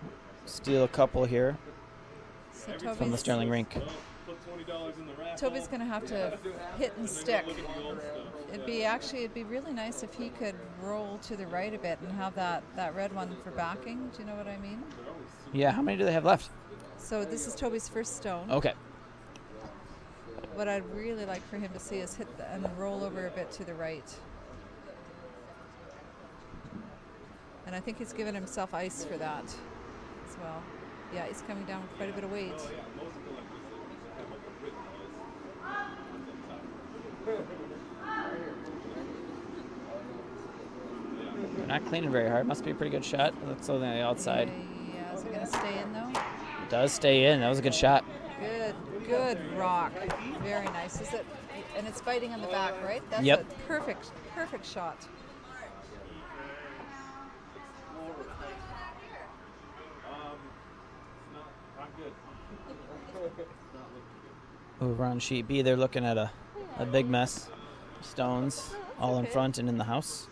steal a couple here So from the Sterling rink. Toby's going to have to hit and stick. It'd be really nice if he could roll to the right a bit and have that red one for backing. Do you know what I mean? Yeah, how many do they have left? So this is Toby's first stone. Okay. What I'd really like for him to see is hit and roll over a bit to the right. And I think he's given himself ice for that as well. Yeah, he's coming down with quite a bit of weight. They're not cleaning very hard. Must be a pretty good shot. Looks on the outside. Yeah, is it going to stay in though? It does stay in. That was a good shot. Good rock. Very nice. Is it? And it's biting on the back, right? That's Yep. a perfect shot. Over on sheet B, they're looking at a big mess. Stones all in front and in the house.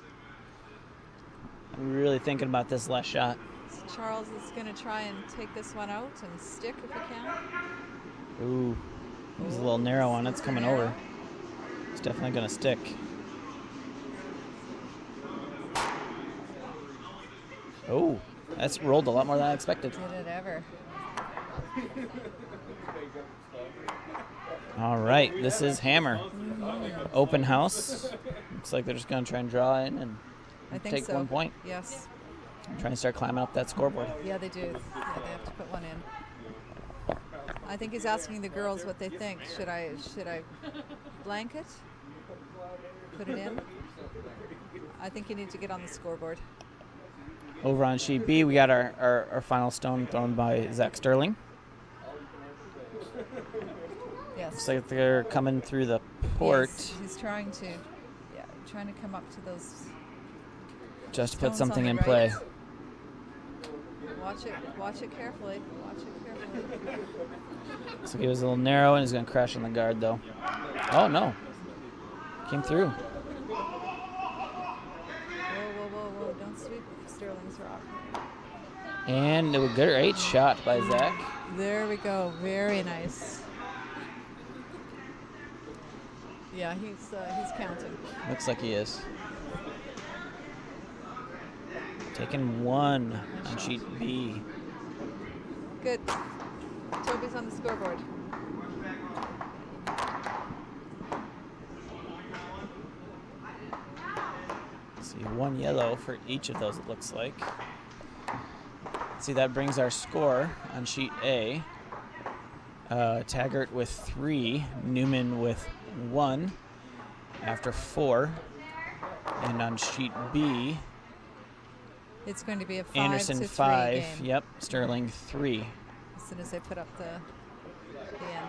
I'm really thinking about this last shot. So Charles is going to try and take this one out and stick if he can. Ooh, it was a little narrow on it. It's coming over. It's definitely going to stick. Oh, that's rolled a lot more than I expected. Did it ever? All right, this is Hammer. Open house. Looks like they're just going to try and draw in and I think take so. 1 point. Yes. Try and start climbing up that scoreboard. Yeah, they do. Yeah, they have to put one in. I think he's asking the girls what they think. Should I blanket? Put it in? I think you need to get on the scoreboard. Over on sheet B, we got our final stone thrown by Zach Sterling. Yes. Looks like they're coming through the port. Yes, he's trying to come up to those. Just to put stones something on in the right. play. Watch it carefully. Watch it carefully. So he was a little narrow and he's going to crash on the guard, though. Oh, no. Came through. Whoa. Don't sweep Sterling's rock. And a great shot by Zach. There we go. Very nice. Yeah, he's counting. Looks like he is. Taking one on sheet B. Good. Toby's on the scoreboard. See, one yellow for each of those, it looks like. See, that brings our score on sheet A. Taggart with 3, Newman with 1 after 4. And on sheet B, It's going to be a 5 Anderson to 3 5. game. Yep, Sterling 3. As soon as they put up the end.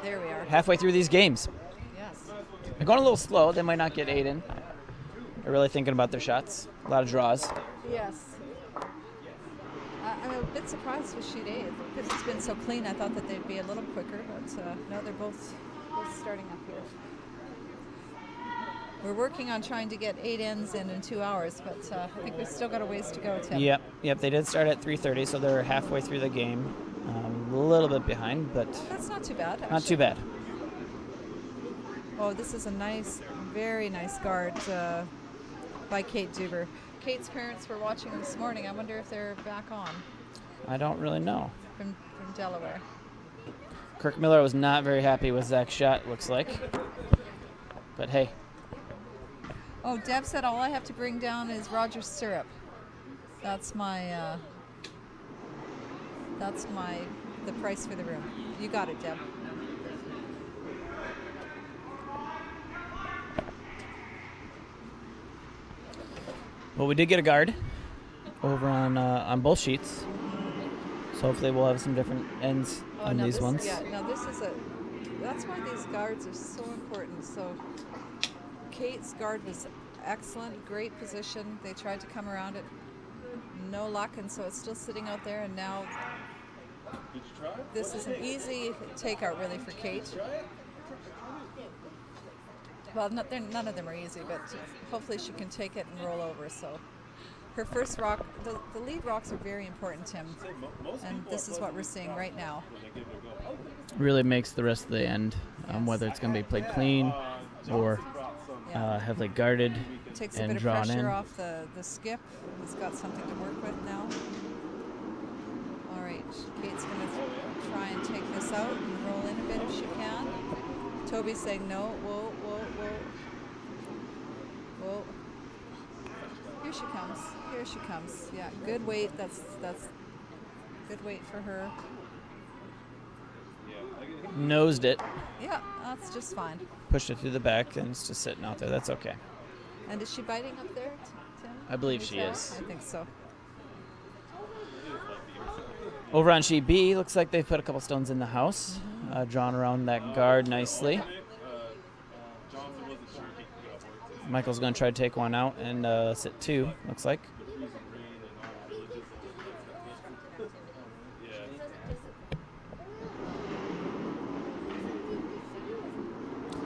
There we are. Halfway through these games. Yes. They're going a little slow. They might not get 8 in. They're really thinking about their shots. A lot of draws. Yes. I'm a bit surprised with sheet A because it's been so clean. I thought that they'd be a little quicker, but no, they're both starting up here. We're working on trying to get 8 ends in 2 hours, but I think we've still got a ways to go, Tim. Yep. They did start at 3:30, so they're halfway through the game. little bit behind, but That's not too bad. not too bad. Oh, this is a nice, very nice guard by Kate Duber. Kate's parents were watching this morning. I wonder if they're back on I don't really know. from Delaware. Kirk Miller was not very happy with Zach's shot, looks like. But hey, Oh, Deb said all I have to bring down is Roger's syrup. That's the price for the room. You got it, Deb. well, we did get a guard over on both sheets. So hopefully we'll have some different ends on now these this, ones. Yeah, now this is that's why these guards are so important. So Kate's guard was excellent, great position. They tried to come around it, no luck, and so it's still sitting out there. And now this is an easy takeout really for Kate. Well, none of them are easy, but hopefully she can take it and roll over. So her first rock, the lead rocks are very important, Tim, and this is what we're seeing right now. Really makes the rest of the end, whether it's going to be played clean or heavily guarded Takes a and bit of drawn pressure in. off the skip. He's got something to work with now. All right, Kate's going to try and take this out and roll in a bit if she can. Toby's saying no. Whoa, whoa, whoa. Whoa. Here she comes. Here she comes. Yeah, good weight. That's good weight for her. Nosed it, Yeah, that's just fine. pushed it through the back, and it's just sitting out there. That's okay. And is she biting up there, Tim? I believe Can she you tell? is. I think so. Over on sheet B, looks like they've put a couple stones in the house, drawn around that guard nicely. Michael's going to try to take one out and sit two, looks like.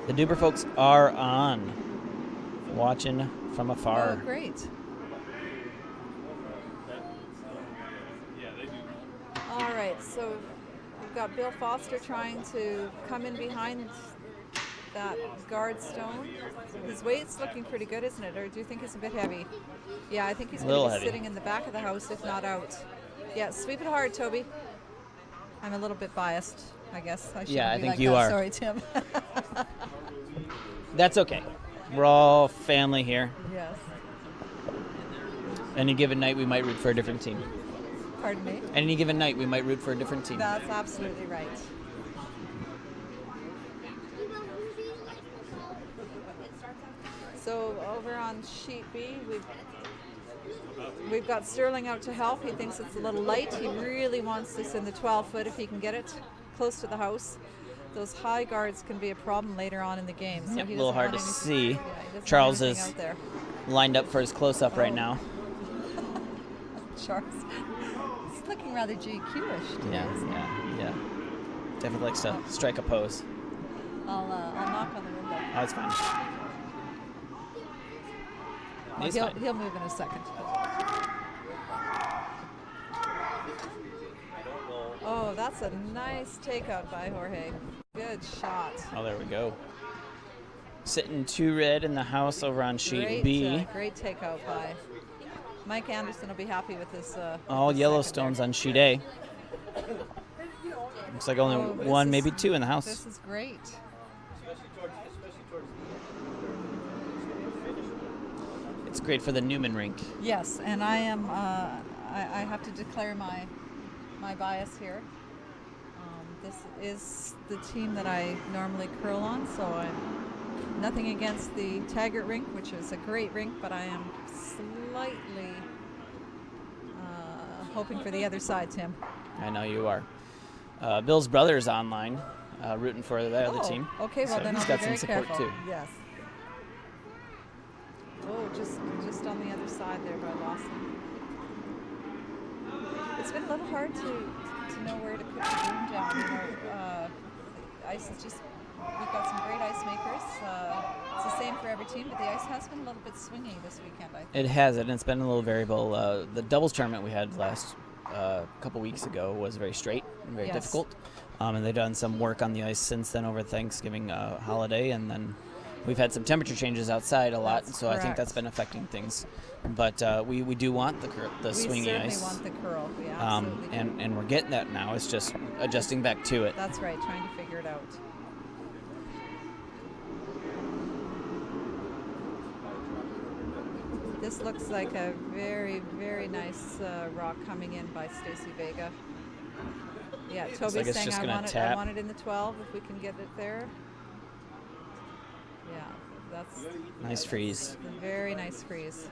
The Duber folks are on, watching from afar. Oh, great. All right, so we've got Bill Foster trying to come in behind that guard stone. His weight's looking pretty good, isn't it? Or do you think it's a bit heavy? Yeah, I think he's going to Little be heavy. sitting in the back of the house, if not out. Yeah, sweep it hard, Toby. I'm a little bit biased, I guess. I Yeah, I shouldn't be think like you that. are. Sorry, Tim. That's okay. We're all family here. Yes. Any given night, we might root for a different team. Pardon me? Any given night, we might root for a different team. That's absolutely right. So over on sheet B, we've got Sterling out to help. He thinks it's a little light. He really wants this in the 12 foot if he can get it close to the house. Those high guards can be a problem later on in the game. So Yep, he a little doesn't hard to want see. he doesn't want Charles anything is out there. lined up for his close-up right now. Charles, he's looking rather GQ-ish today. isn't he? Yeah. Definitely likes to strike a pose. I'll knock on the window. Oh, it's fine. He's fine. He'll move in a second. Oh, that's a nice takeout by Jorge. Good shot. Oh, there we go. Sitting 2 red in the house over on sheet Great, B. great takeout by Mike Anderson. Will be happy with this. All this yellow second stones there. on sheet A. Looks like only Oh, this one, is- maybe 2 in the house. This is great. It's great for the Newman rink. Yes, and I am. I have to declare my bias here. This is the team that I normally curl on, so I'm nothing against the Taggart rink, which is a great rink, but I am slightly hoping for the other side, Tim. I know you are. Bill's brother is online, rooting for the other Oh, team. okay, well so then he's I'll got be very some support careful. too. Yes. Oh, just on the other side there by Lawson. It's been a little hard to know where to put the broom down. You know, the ice is just. We've got some great ice makers. It's the same for every team, but the ice has been a little bit swingy this weekend, I think. It has, and it's been a little variable. The doubles tournament we had a couple weeks ago was very straight and very Yes. difficult. And they've done some work on the ice since then over Thanksgiving holiday, and then we've had some temperature changes outside a lot, That's so I think correct. that's been affecting things. But we do want the We swingy certainly ice, want the curl. We absolutely do. and we're getting that now. It's just adjusting back to it. That's right, trying to figure it out. This looks like a very, very nice rock coming in by Stacy Vega. Yeah, Toby's like it's saying just I gonna want tap. it in the 12 if we can get it there. Yeah, that's Nice freeze. a very nice freeze.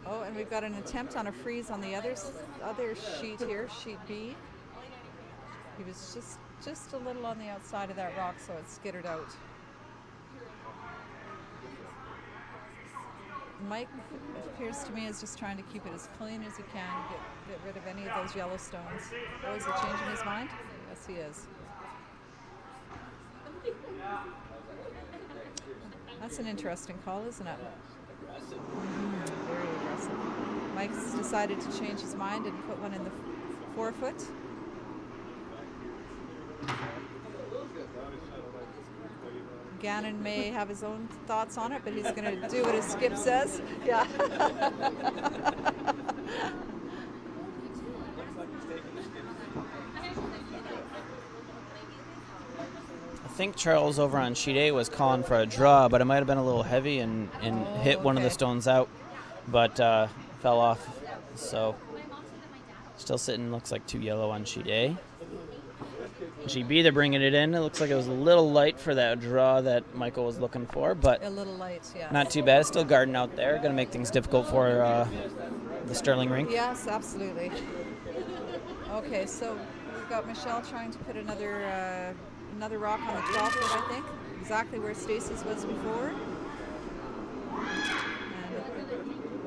Oh, and we've got an attempt on a freeze on the other sheet here, sheet B. He was just a little on the outside of that rock, so it skittered out. Mike, it appears to me, is just trying to keep it as clean as he can, get rid of any of those yellow stones. Oh, is he changing his mind? Yes, he is. That's an interesting call, isn't it? Very aggressive. Mike's decided to change his mind and put one in the 4 foot. Gannon may have his own thoughts on it, but he's going to do what his skip says. Yeah. I think Charles over on sheet A was calling for a draw, but it might have been a little heavy and hit one of the okay. stones out, but fell off. So still sitting, looks like 2 yellow on sheet A. Sheet B, they're bringing it in. It looks like it was a little light for that draw that Michael was looking for, but A little light, yeah. not too bad. Still guarding out there. Going to make things difficult for the Sterling rink. Yes, absolutely. Okay, so we've got Michelle trying to put another rock on the 12 foot, I think, exactly where Stacy's was before.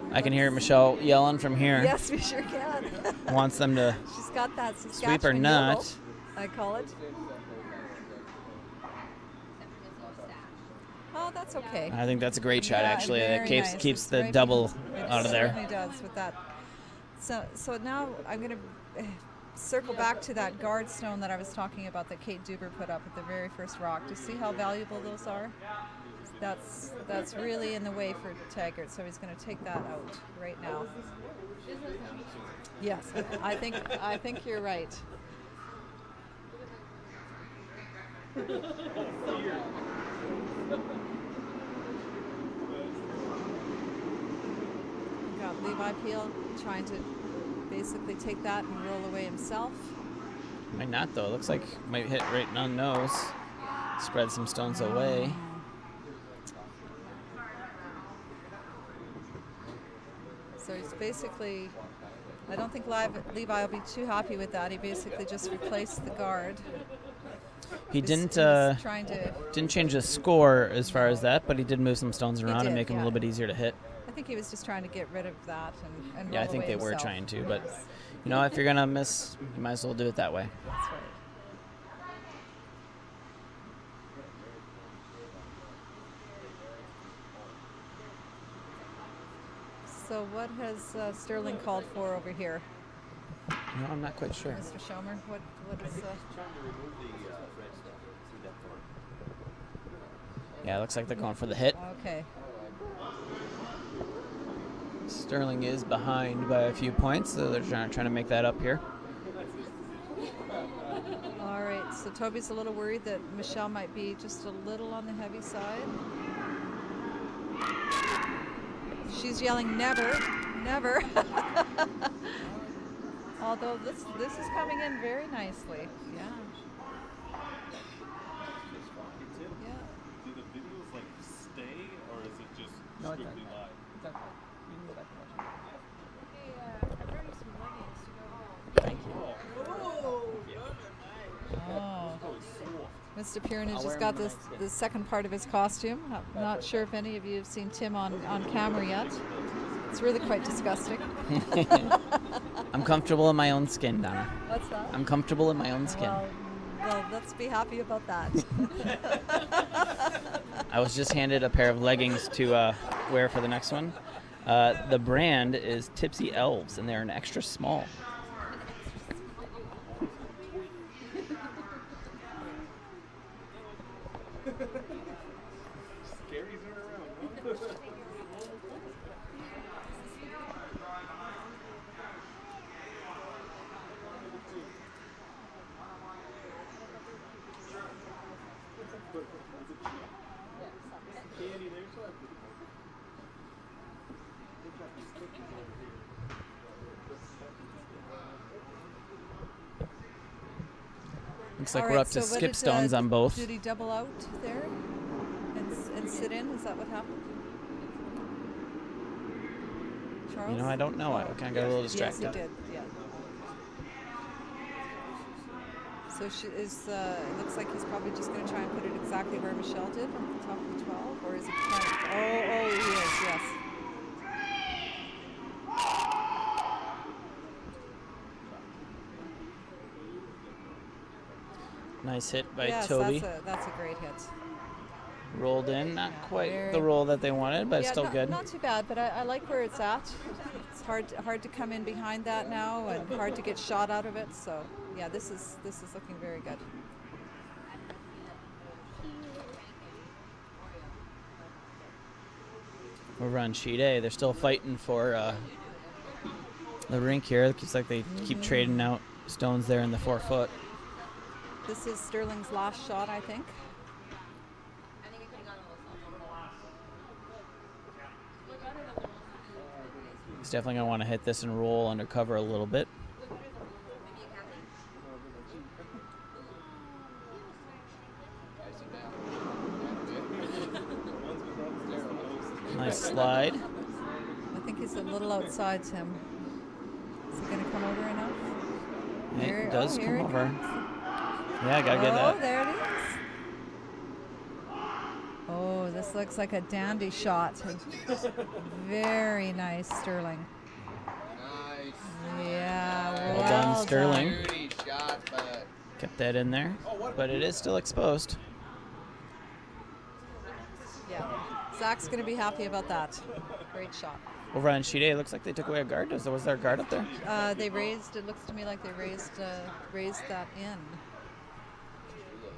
And I can hear Michelle yelling from here. yes, we sure can. Wants them to She's got that sweep or Saskatchewan not. yodel, I call it. Oh, that's okay. I think that's a great shot, Yeah, actually. That very keeps nice. It's the right double behind- out of there. It certainly does with that. So now I'm going to circle back to that guard stone that I was talking about that Kate Duber put up at the very first rock. Do you see how valuable those are? That's really in the way for Taggart, so he's going to take that out right now. Yes, I think you're right. Got Levi Peel trying to basically take that and roll away himself. Might not, though. Looks like might hit right on nose. Spread some stones away. So he's basically, I don't think Levi will be too happy with that. He basically just replaced the guard. He He's trying to. didn't change the score as far as that, but he did move some stones around did, and make him a yeah. little bit easier to hit. I think he was just trying to get rid of that and roll Yeah, I think away they were himself. trying to, but you know, if you're gonna miss, you might as well do it that way. That's right. So what has Sterling called for over here, No, I'm not quite sure. Mr. Schomer? What is? Yeah, it looks like they're going for the hit. Okay. Sterling is behind by a few points, so they're trying to make that up here. All right. So Toby's a little worried that Michelle might be just a little on the heavy side. She's yelling never, never. Although this is coming in very nicely. Yeah. Yeah. Do the videos like stay, or is it just strictly live? Oh. Mr. Pearnage just got the second part of his costume. I'm not sure if any of you have seen Tim on camera yet. It's really quite disgusting. I'm comfortable in my own skin, Donna. What's that? I'm comfortable in my own skin. Well, let's be happy about that. I was just handed a pair of leggings to wear for the next one, The brand is Tipsy Elves, and they're an extra small. Looks like we're up to skip stones on both. Did he double out there and sit in? Is that what happened? Charles? You know, I don't know. I kind of got a little distracted. Yes, he did. Yeah. So it looks like he's probably just going to try and put it exactly where Michelle did on the top of the 12, or is he trying? Oh, he is. Yes. Nice hit by yes, Toby. That's a great hit. Rolled in, not quite the roll that they wanted, but still good. Not too bad, but I like where it's at. It's hard to come in behind that now, and hard to get shot out of it. So yeah, this is looking very good. Over on sheet A, they're still fighting for the rink here. It looks like they keep trading out stones there in the 4-foot. This is Sterling's last shot, I think. He's definitely going to want to hit this and roll under cover a little bit. Nice slide. I think he's a little outside, Tim. Is he going to come over enough? It does come over. Yeah, I got to get that. Oh, there it is. Oh, this looks like a dandy shot. Very nice, Sterling. Nice. Yeah, well done, Sterling. Dirty shot, but Kept that in there, but it is still exposed. Yeah, Zach's going to be happy about that. Great shot. Over on sheet A, it looks like they took away a guard. Was there a guard up there? They raised, it looks to me like they raised that in.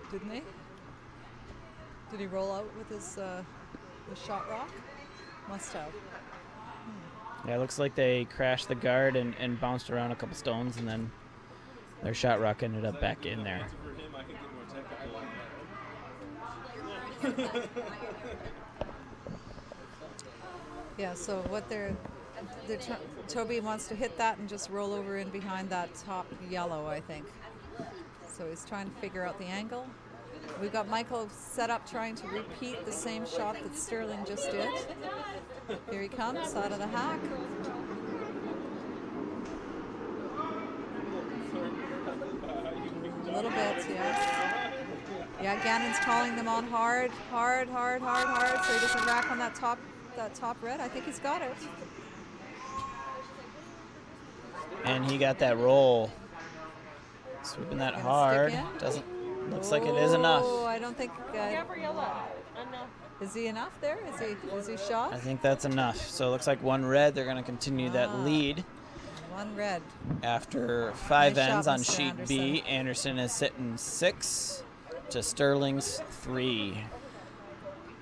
Didn't they? Did he roll out with his shot rock? Must have. Yeah, it looks like they crashed the guard and bounced around a couple stones, and then their shot rock ended up back in there. Yeah, so what Toby wants to hit that and just roll over in behind that top yellow, I think. So he's trying to figure out the angle. We've got Michael set up trying to repeat the same shot that Sterling just did. Here he comes out of the hack. A little bit, yes. Yeah, Gannon's calling them on hard, so he doesn't rack on that top red. I think he's got it. And he got that roll. Sweeping that hard. Looks like it is enough. Oh, I don't think. Is he enough there? Is he shot? I think that's enough. So it looks like one red. They're going to continue that lead. One red. After 5 Nice ends shot, on Mr. sheet B, Anderson is sitting 6 to Sterling's 3.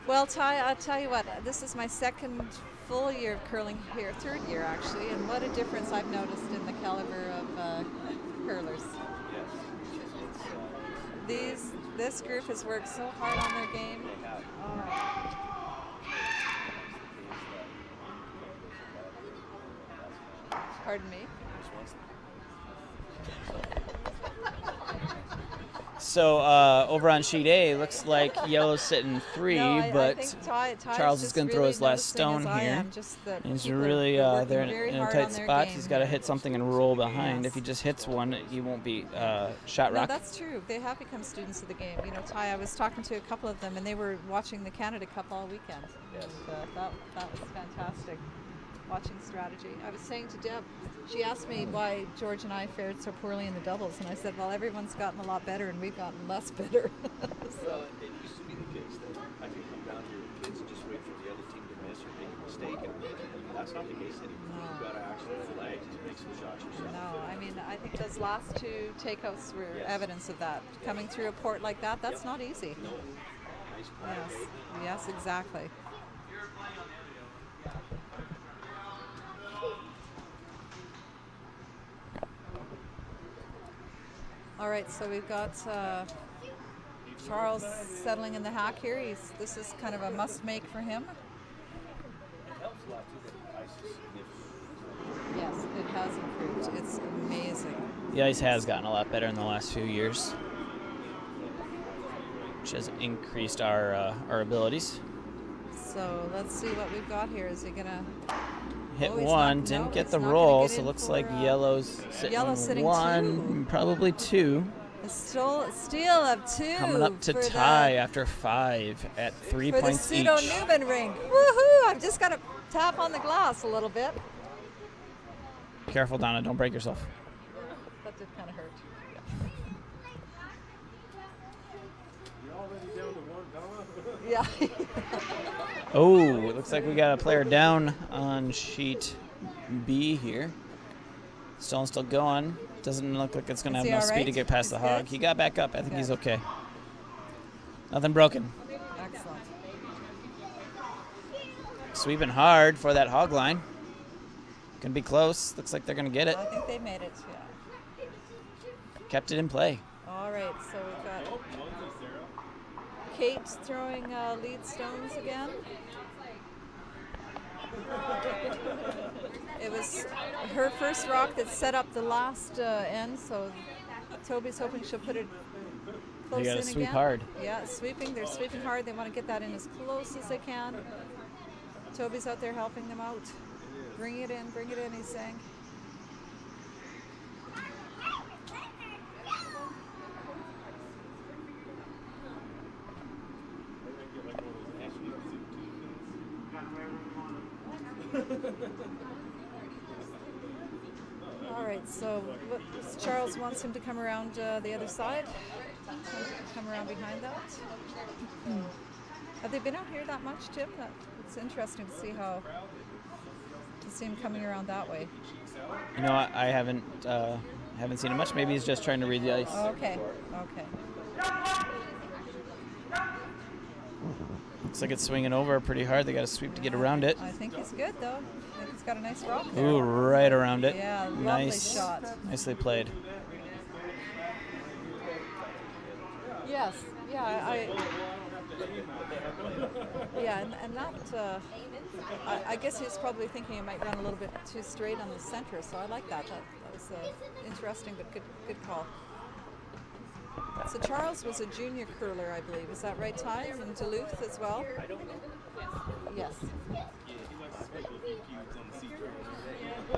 Well, Ty, I'll tell you what. This is my second full year of curling here, third year actually, and what a difference I've noticed in the caliber of curlers. This group has worked so hard on their game. Pardon me. So over on sheet A, looks like yellow's sitting 3, but I think Charles is going to throw his last stone here. He's really they're in a tight spot. He's got to hit something and roll behind. If he just hits one, he won't be shot rock. No, that's true. They have become students of the game. You know, Ty, I was talking to a couple of them, and they were watching the Canada Cup all weekend. Yes. And, that was fantastic. Watching strategy. I was saying to Deb, she asked me why George and I fared so poorly in the doubles, and I said, well, everyone's gotten a lot better and we've gotten less better. Well, it used to be the case that I could come down here with kids and just wait for for the other team to miss or make a mistake, and that's not the case anymore. No. You've got to actually flag to make some shots yourself. No, I mean, I think those last 2 takeouts were Yes. evidence of that. Coming through a port like that, that's not easy. No. Nice quiet Yes, break. yes, exactly. All right, so we've got Charles settling in the hack here. This is kind of a must-make for him. It helps a lot too that the ice is significant. Yes, it has improved. It's amazing. The ice has gotten a lot better in the last few years, which has increased our abilities. So let's see what we've got here. Is he gonna Hit Oh, he's one, not- didn't no, get he's the not gonna roll, get so in it looks for, like yellow's sitting yellow sitting one, probably 2. a steal of 2 Coming up to for tie after 5 at 3 for the points each. pseudo Newman ring. Woohoo! I've just got to tap on the glass a little bit. Careful, Donna, don't break yourself. That did kind of hurt. Yeah. Oh, it looks like we got a player down on sheet B here. Stone's still going. Doesn't look like it's going to Is have he enough all speed right? to get past He's the hog. good? He got back up. I think he's Good. okay. Nothing broken. Excellent. Sweeping hard for that hog line. Going to be close. Looks like they're going to get it. I think they made it. Yeah. Kept it in play. All right. So we've got Kate throwing lead stones again. It was her first rock that set up the last end, so Toby's hoping she'll put it close gotta in sweep again. hard. Yeah, sweeping. They're sweeping hard. They want to get that in as close as they can. Toby's out there helping them out. Bring it in, he's saying. All right, so Charles wants him to come around the other side. Come around behind that. Have they been out here that much, Tim? It's interesting to see him coming around that way. You know, I haven't seen him much. Maybe he's just trying to read the ice. Okay. Looks like it's swinging over pretty hard. They got to sweep to get around it. I think he's good, though. I think he's got a nice rock there. Ooh, right around it. Yeah, lovely Nice shot. Nicely played. Yes. Yeah, and that, I guess he was probably thinking he might run a little bit too straight on the center, so I like that. That was interesting, but good call. So Charles was a junior curler, I believe. Is that right, Ty? In Duluth as well? Yes.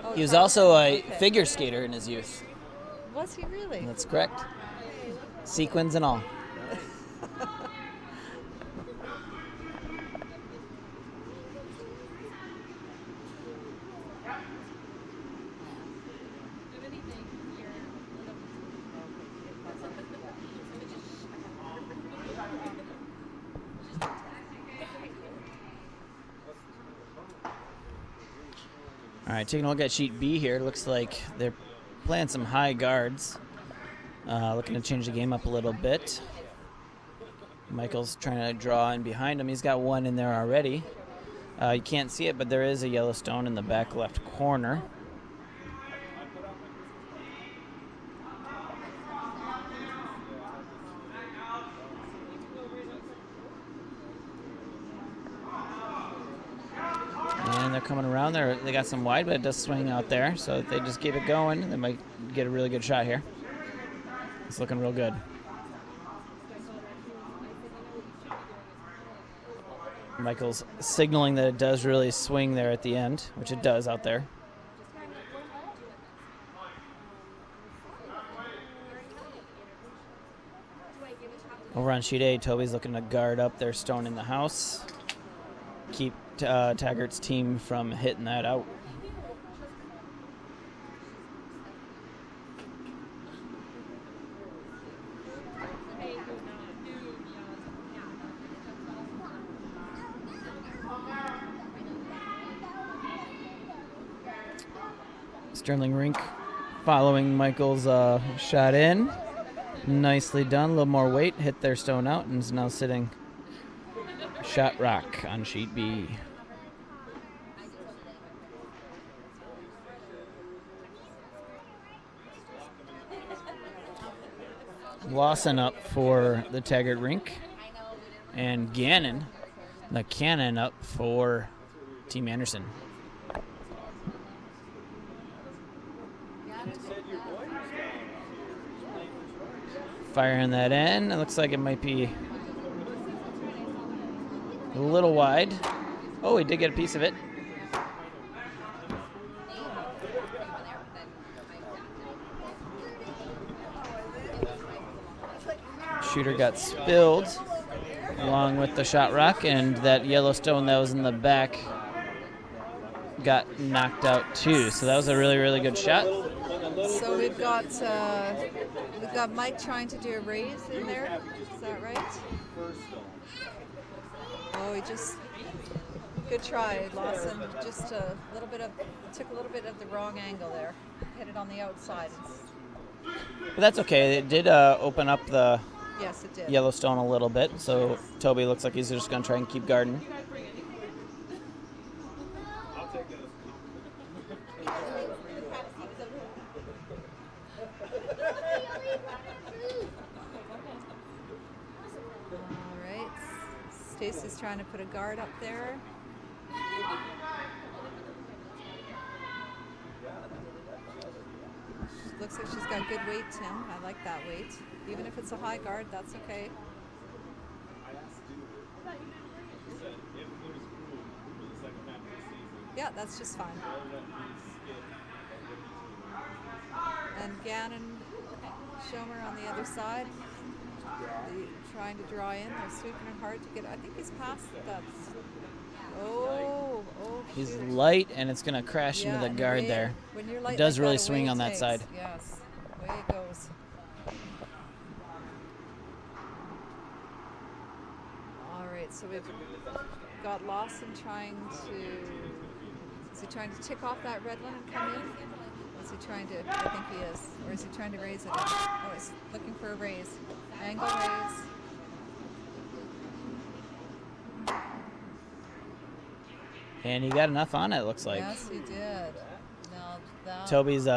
Oh, He was Charles? also a Okay. figure skater in his youth. Was he really? That's correct. Sequins and all. All right, taking a look at sheet B here. Looks like they're playing some high guards. Looking to change the game up a little bit. Michael's trying to draw in behind him. He's got one in there already. You can't see it, but there is a yellow stone in the back left corner. And they're coming around there. They got some wide, but it does swing out there. So if they just keep it going, they might get a really good shot here. It's looking real good. Michael's signaling that it does really swing there at the end, which it does out there. Over on sheet A, Toby's looking to guard up their stone in the house. Keep Taggart's team from hitting that out. Sterling Rink following Michael's shot in. Nicely done. A little more weight. Hit their stone out and is now sitting shot rock on sheet B. Lawson up for the Taggart Rink. And Gannon, the cannon, up for Team Anderson. Firing that in. It looks like it might be a little wide. Oh, he did get a piece of it. Shooter got spilled along with the shot rock, and that yellow stone that was in the back got knocked out too. So that was a really, really good shot. So we've got Mike trying to do a raise in there. Is that right? Oh, he just good try, Lawson. Just took a little bit of the wrong angle there. Hit it on the outside. But that's okay. It did open up the Yes, it did. Yellowstone a little bit. So Toby looks like he's just going to try and keep guarding. Stacy's trying to put a guard up there. Looks like she's got good weight, Tim. I like that weight. Even if it's a high guard, that's okay. Yeah, that's just fine. And Gannon, Schomer on the other side. Trying to draw in. They're sweeping it hard to get. I think he's past that. Oh, He's shoot. light, and it's going to crash into the guard there. When you're light it does like really that, swing away on it that takes. side. Yes, away it goes. All right, so we've got Lawson trying to. Is he trying to tick off that red one and come in? Is he trying to? I think he is. Or is he trying to raise it? Oh, he's looking for a raise. Angle raise. And he got enough on it, it looks like. Yes, he did. Now that, Toby's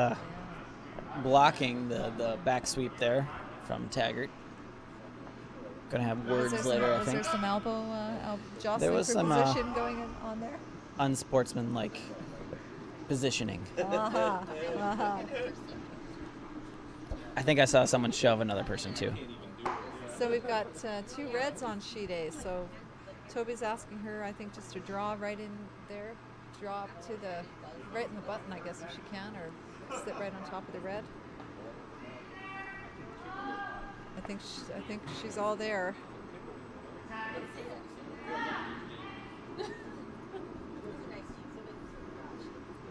blocking the back sweep there from Taggart. Gonna have words later, I think. Was there some elbow jostling There was for some position going on there? unsportsmanlike positioning. I think I saw someone shove another person too. So we've got 2 reds on sheet A. So Toby's asking her, I think, just to draw right in there, draw up to the right in the button, I guess, if she can, or sit right on top of the red. I think she's all there.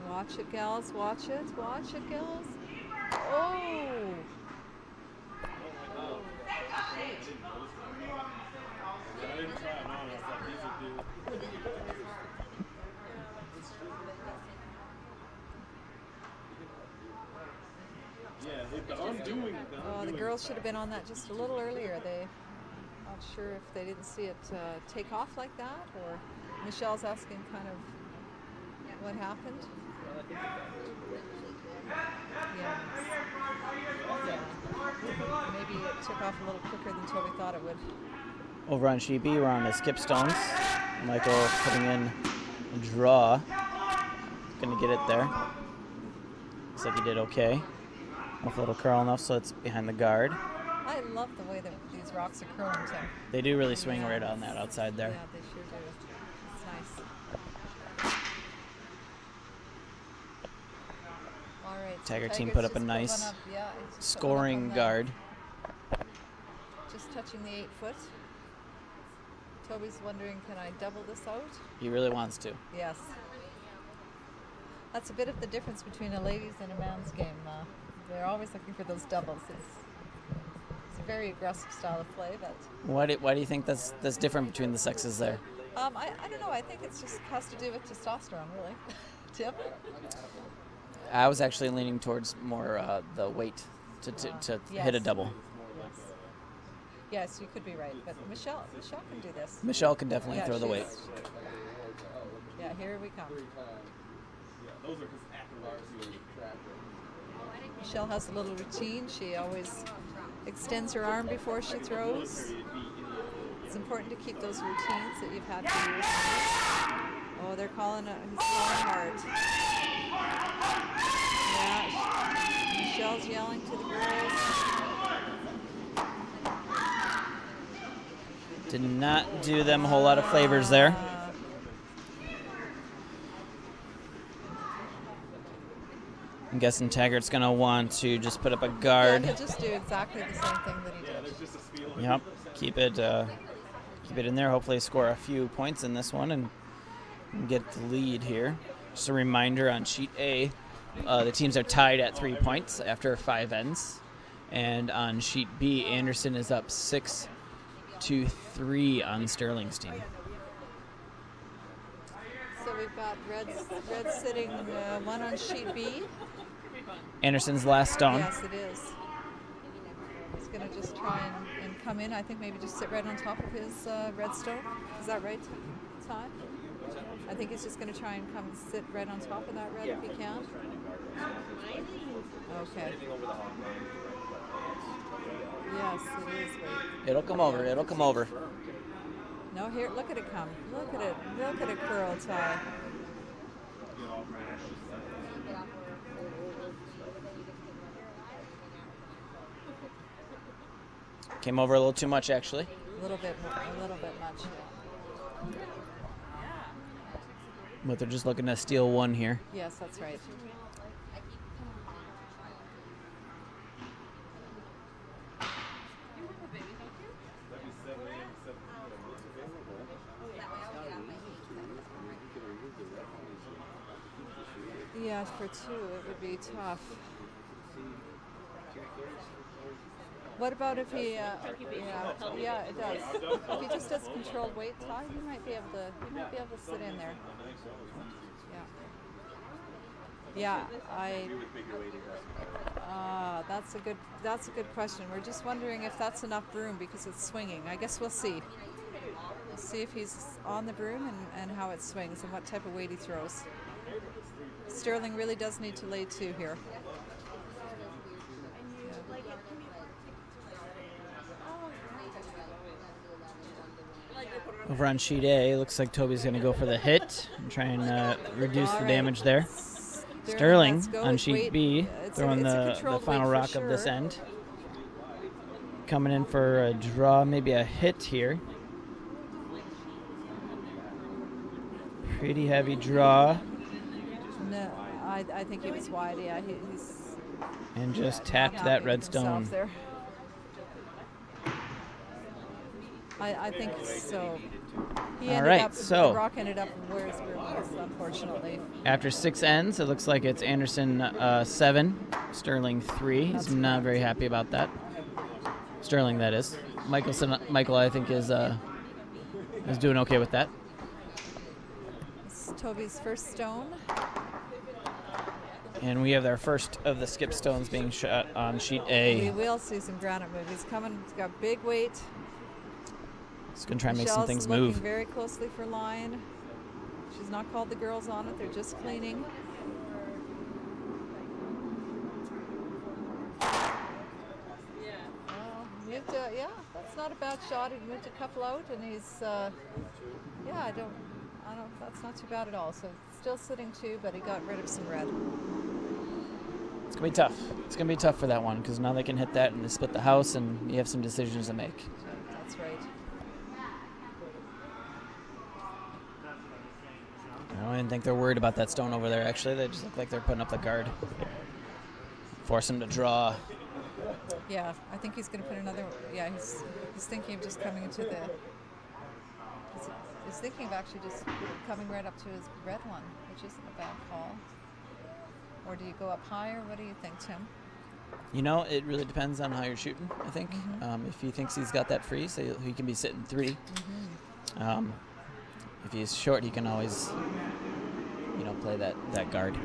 Watch it, gals. Watch it. Watch it, gals. Oh! Oh, the girls should have been on that just a little earlier. Not sure if they didn't see it take off like that, or Michelle's asking kind of what happened. Yeah. Maybe it took off a little quicker than Toby thought it would. Over on sheet B, we're on the skip stones. Michael putting in a draw. Gonna get it there. Looks like he did okay. Off a little curl enough so it's behind the guard. I love the way that these rocks are curling, Tim. They do really swing right on that outside there. Yeah, they sure do. It's nice. All right. Taggart team Taggart's put up a just nice pulling up, yeah, it's just scoring pulling up on guard. Just touching the 8 foot. Toby's wondering, can I double this out? He really wants to. Yes. That's a bit of the difference between a ladies and a man's game. They're always looking for those doubles. It's a very aggressive style of play, but Why do you think that's different between the sexes there? I don't know. I think it just has to do with testosterone, really. Tim? I was actually leaning towards more the weight to hit a Yes. double. Yes, you could be right, but Michelle can do this. Michelle can definitely Yeah, throw the weight. she's- Yeah, here we come. Michelle has a little routine. She always extends her arm before she throws. It's important to keep those routines that you've had for years. Oh, they're calling it. He's calling hard. Yeah, Michelle's yelling to the girls. Did not do them a whole lot of flavors there. I'm guessing Taggart's going to want to just put up a Yeah, guard. he'll just do exactly the same thing that he did. Yep. Keep it in there. Hopefully score a few points in this one and get the lead here. Just a reminder on sheet A, the teams are tied at 3 points after 5 ends. And on sheet B, Anderson is up 6-3 on Sterling's team. So we've got red sitting one on sheet B. Anderson's last stone. Yes, it is. He's going to just try and come in. I think maybe just sit right on top of his red stone. Is that right, Todd? I think he's just going to try and come and sit right on top of that red if he can. Okay. Yes, it is. Wait. It'll come over. It'll come over. No, here, look at it come. Look at it. Look at it curl, Ty. Came over a little too much, actually. A little bit much. But they're just looking to steal one here. Yes, that's right. Yeah, for 2 it would be tough. What about if he? Yeah, it does. If he just does controlled weight, Ty, he might be able to sit in there. Yeah. That's a good question. We're just wondering if that's enough room because it's swinging. I guess we'll see. We'll see if he's on the broom and how it swings and what type of weight he throws. Sterling really does need to lay 2 here. Over on sheet A, looks like Toby's going to go for the hit and try and reduce the damage there. Sterling on sheet B, throwing the final rock of this end. Coming in for a draw, maybe a hit here. Pretty heavy draw. No, I think he was wide. Yeah, he's. And just tapped that red stone. There. I think so. The rock ended up where his room was, unfortunately. After 6 ends, it looks like it's Anderson 7, Sterling 3. He's not very happy about that. Sterling, that is. Michael, I think, is doing okay with that. It's Toby's first stone. And we have our first of the skip stones being shot on sheet A. We will see some granite move. He's coming. He's got big weight. He's going to try and make Michelle's some things looking move. very closely for line. She's not called the girls on it. They're just cleaning. Yeah, that's not a bad shot. He moved a couple out, and he's. I don't. That's not too bad at all. So still sitting 2, but he got rid of some red. It's going to be tough. It's going to be tough for that one because now they can hit that and they split the house, and you have some decisions to make. That's right. I don't even think they're worried about that stone over there, actually. They just look like they're putting up the guard. Force him to draw. Yeah, I think he's going to put another. Yeah, he's thinking of just coming into the. He's thinking of actually just coming right up to his red one, which isn't a bad call. Or do you go up higher? What do you think, Tim? You know, it really depends on how you're shooting, I think. Mm-hmm. If he thinks he's got that free, so he can be sitting 3. Mm-hmm. If he's short, he can always, play that guard.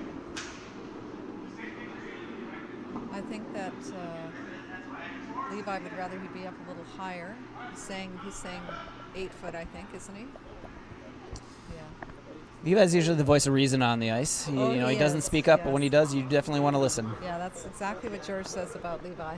I think that Levi would rather he be up a little higher. He's saying 8 foot, I think, isn't he? Yeah. Levi's usually the voice of reason on the ice. He, Oh, he he doesn't is, speak up, but when he yes. does, you definitely want to listen. Yeah, that's exactly what George says about Levi.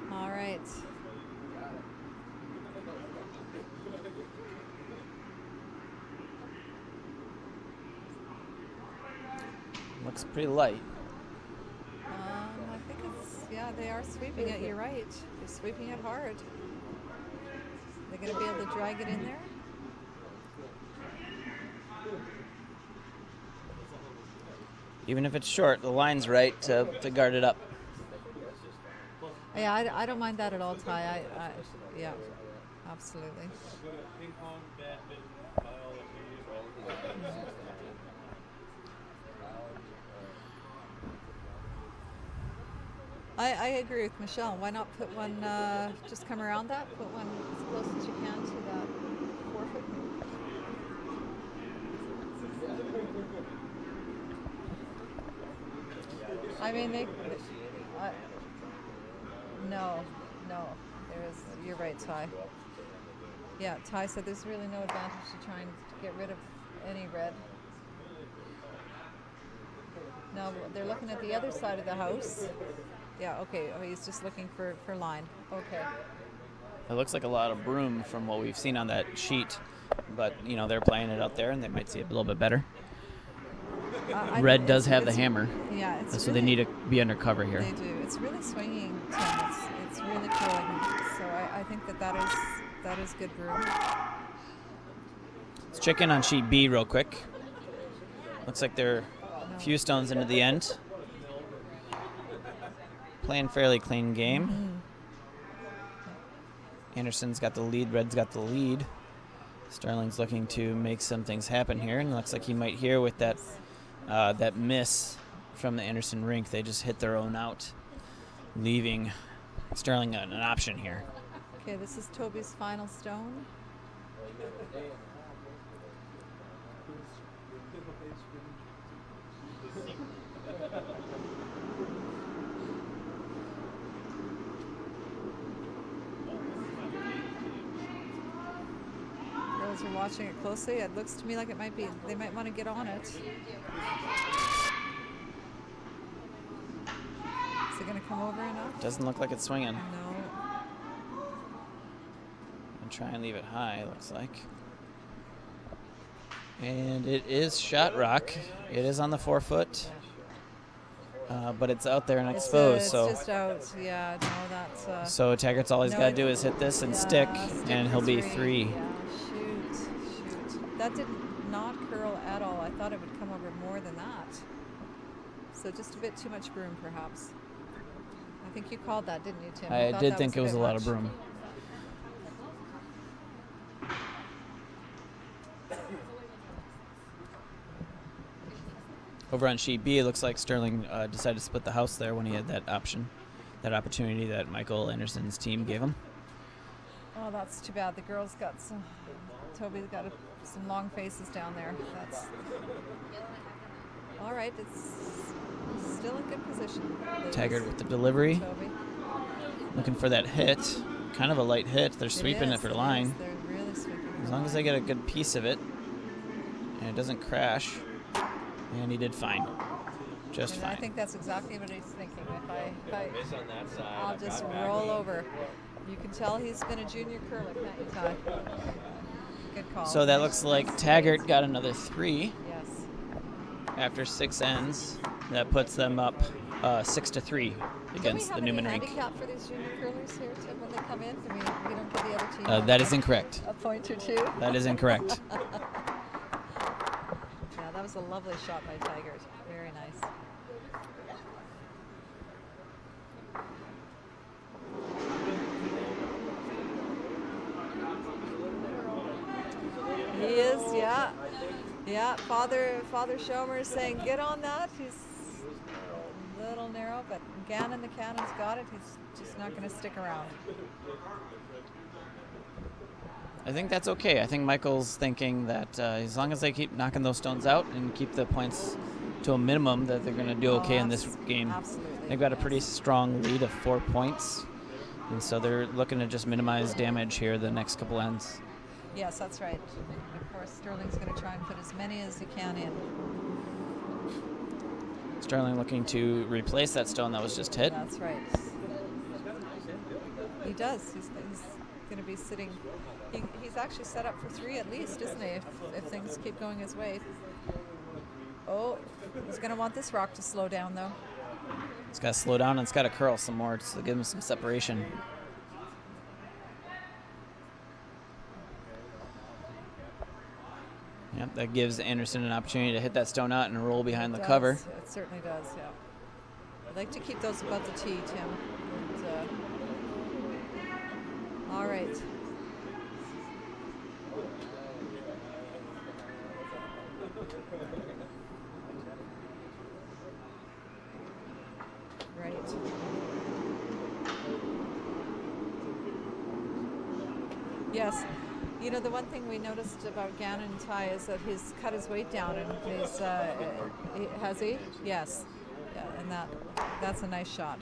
All right. Looks pretty light. I think they are sweeping it. You're right. They're sweeping it hard. They're going to be able to drag it in there. Even if it's short, the line's right to guard it up. Yeah, I don't mind that at all, Ty. Yeah, absolutely. I agree with Michelle. Why not put one, just come around that, put one as close as you can to that 4 foot. I mean, no, you're right, Ty. Yeah, Ty said there's really no advantage to trying to get rid of any red. No, they're looking at the other side of the house. Yeah, okay. Oh, he's just looking for line. Okay. It looks like a lot of broom from what we've seen on that sheet, but they're playing it out there, and they might see it a little bit better. Red does have the hammer. Yeah, it's so they need to be under cover here. They do. It's really swinging, Tim. It's really curling. So I think that is good broom. Let's check in on sheet B real quick. Looks like they're a few stones into the end. Playing fairly clean game. Mm-hmm. Anderson's got the lead. Red's got the lead. Starling's looking to make some things happen here, and it looks like he might here with that miss from the Anderson rink. They just hit their own out, leaving Starling an option here. Okay, this is Toby's final stone. Girls are watching it closely. It looks to me like they might want to get on it. Is it going to come over enough? Doesn't look like it's swinging. No. And try and leave it high, it looks like. And it is shot rock. It is on the 4 foot. But it's out there and exposed. It's just out. Yeah, no, that's. So Taggart's all he's got to do is hit this and stick, and he'll be 3. Yeah, shoot. That did not curl at all. I thought it would come over more than that. So just a bit too much broom, perhaps. I think you called that, didn't you, Tim? I did think it was a lot of broom. Over on sheet B, it looks like Sterling decided to split the house there when he had that opportunity that Michael Anderson's team gave him. Oh, that's too bad. The girls got some. Toby's got some long faces down there. That's all right. It's still in good position. Taggart with the delivery. Toby. Looking for that hit. Kind of a light hit. They're sweeping it for line. They're really sweeping. As long as they get a good piece of it and it doesn't crash. And he did fine. Just fine. I think that's exactly what he's thinking. If I I'll just roll over. You can tell he's been a junior curler, can't you, Ty? Good call. So that looks like Taggart got another 3. Yes. After 6 ends. That puts them up 6-3 against the Newman rink. Do we have any handicap for these junior curlers here, Tim, when they come in? Do we don't give the other team That is incorrect. a point or two? That is incorrect. Yeah, that was a lovely shot by Taggart. Very nice. Yeah, Father Schomer is saying, get on that. He's a little narrow, but Gannon the Cannon's got it. He's just not going to stick around. I think that's okay. I think Michael's thinking that as long as they keep knocking those stones out and keep the points to a minimum, that they're going to do okay in this game. Absolutely. They've got a pretty strong lead of 4 points, and so they're looking to just minimize damage here the next couple ends. Yes, that's right. Of course, Sterling's going to try and put as many as he can in. Sterling looking to replace that stone that was just hit. That's right. He does. He's going to be sitting. He's actually set up for 3 at least, isn't he? If things keep going his way. Oh, he's going to want this rock to slow down, though. It's got to slow down and it's got to curl some more to give him some separation. Yep, that gives Anderson an opportunity to hit that stone out and roll behind the cover. It certainly does, yeah. I'd like to keep those above the tee, Tim. And, all right. Right. Yes. You know, the one thing we noticed about Gannon Ty is that he's cut his weight down, and he's has he? Yes. Yeah, and that's a nice shot.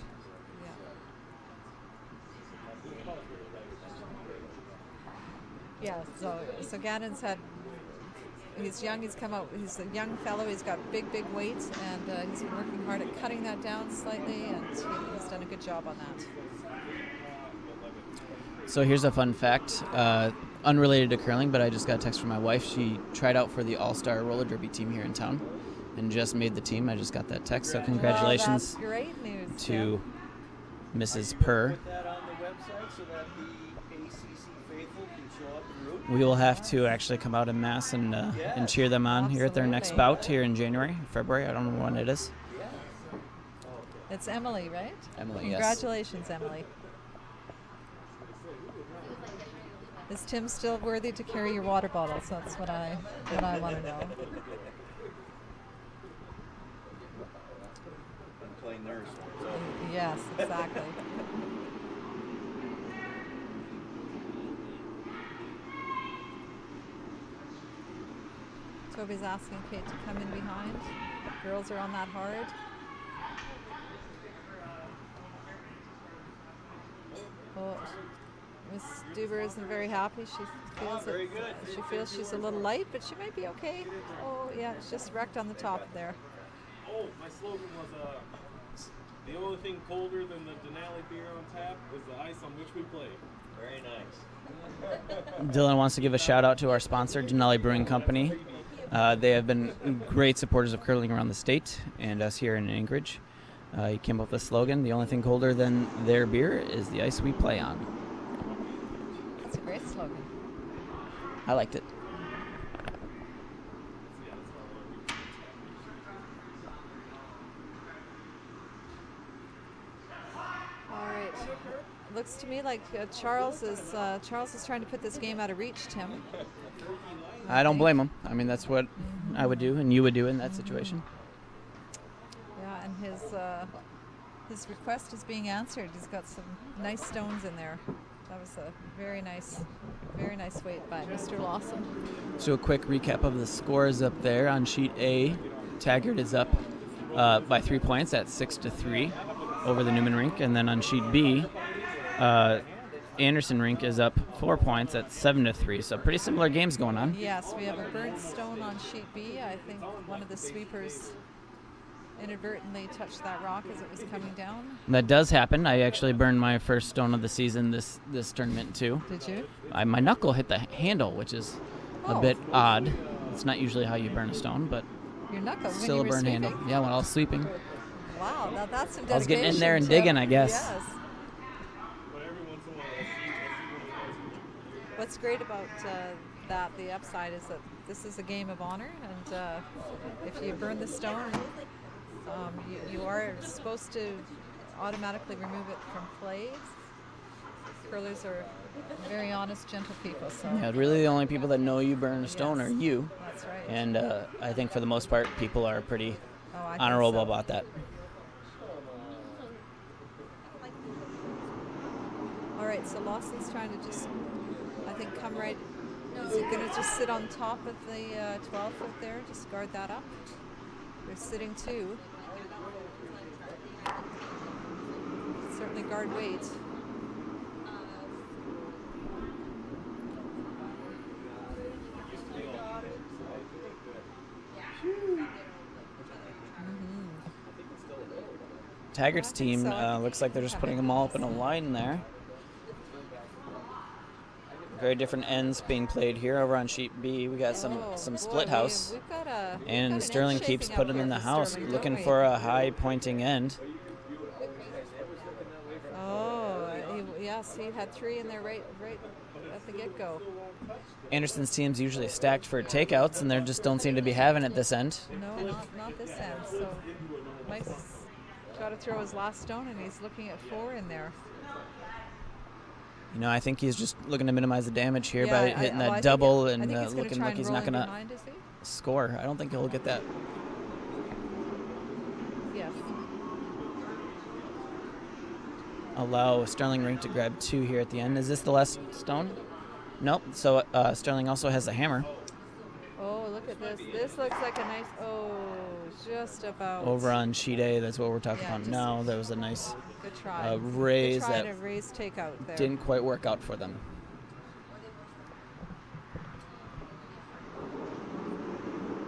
Yeah. Yeah. So Gannon's he's young. He's come out. He's a young fellow. He's got big weight, and he's been working hard at cutting that down slightly, and he's done a good job on that. So here's a fun fact, unrelated to curling, but I just got a text from my wife. She tried out for the All-Star roller derby team here in town and just made the team. I just got that text, so congratulations that's great news, to Mrs. Purr. We will have to actually come out en masse and cheer them on here at their next bout here in January, February. I don't know when it is. It's Emily, right? Emily, yes. Congratulations, Emily. Is Tim still worthy to carry your water bottle? So that's what I want to know. And playing theirs. Yes, exactly. Toby's asking Kate to come in behind. Girls are on that hard. Oh, Miss Stuber isn't very happy. She feels she's a little light, but she might be okay. Oh yeah, it's just wrecked on the top there. Oh, my slogan was the only thing colder than the Denali beer on tap is the ice on which we play. Very nice. Dylan wants to give a shout out to our sponsor, Denali Brewing Company. They have been great supporters of curling around the state and us here in Anchorage. He came up with the slogan, the only thing colder than their beer is the ice we play on. That's a great slogan. I liked it. All right. Looks to me like Charles is trying to put this game out of reach, Tim. I don't blame him. I mean, that's what I would do and you would do in that situation. Yeah, and his request is being answered. He's got some nice stones in there. That was a very nice weight by Mr. Lawson. So a quick recap of the scores up there. On sheet A, Taggart is up by 3 points at 6-3 over the Newman Rink, and then on sheet B, Anderson Rink is up 4 points at 7-3. So pretty similar games going on. Yes, we have a burnt stone on sheet B. I think one of the sweepers inadvertently touched that rock as it was coming down. That does happen. I actually burned my first stone of the season this tournament too. Did you? My knuckle hit the handle, which is a bit odd. It's not usually how you burn a stone, but your knuckle still when a you were burn handle. sweeping? Yeah, when I was sweeping. Wow, now that's some dedication. I was getting in there and Tim. digging, I guess. Yes. What's great about the upside is that this is a game of honor, and if you burn the stone, you are supposed to automatically remove it from play. Curlers are very honest, gentle people. So yeah, really the only people that know you burn a stone are you. That's right. And I think for the most part, people are pretty I think honorable so. about that. All right, so Lawson's trying to just, I think, come right. Is he going to just sit on top of the 12 foot there? Just guard that up. They're sitting too. Certainly guard weight. Taggart's I think team so. looks like they're just putting them all up in a line there. Very different ends being played here. Over on sheet B, we got some split house. We've got a, And Sterling keeps putting in the house, looking for a high pointing end. Oh, yes, he had 3 in there right at the get-go. Anderson's team's usually stacked for takeouts, and they just don't seem to be having it this end. No, not this end. So Mike's got to throw his last stone, and he's looking at 4 in there. You know, I think he's just looking to minimize the damage here Yeah, by hitting that double and he's gonna looking try like and he's roll not in going to behind, is he? score. I don't think he'll get that. Yes. Allow Sterling Rink to grab 2 here at the end. Is this the last stone? Nope. So Sterling also has the hammer. Oh, look at this. This looks like a nice, just about. Over on sheet A, that's what we're talking Yeah, about just- now. There was a nice Good try. raise Good try that to raise takeout there. didn't quite work out for them.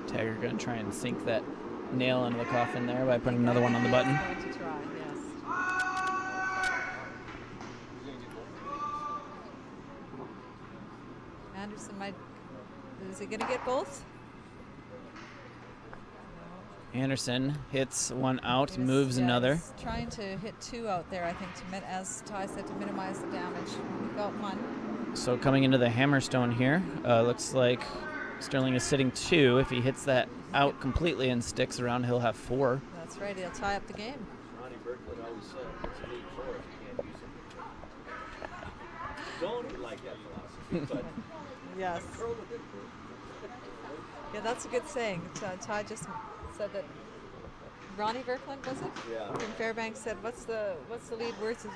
Taggart going to try and sink that nail into the coffin there by putting another one on the button. Going to try, yes. Anderson is he going to get both? Anderson hits one out, He's- moves yeah, another. he's trying to hit 2 out there, I think, as Ty said, to minimize the damage. He got 1. So coming into the hammerstone here, looks like Sterling is sitting 2. If he hits that out completely and sticks around, he'll have 4. That's right, he'll tie up the game. Ronnie Berkland always said, it's a lead 4 if you can't use it. Don't like that philosophy, but Yes. Yeah, that's a good saying. Ty just said that. Ronnie Berkland, was it? Yeah. From Fairbanks said, "What's the lead words?"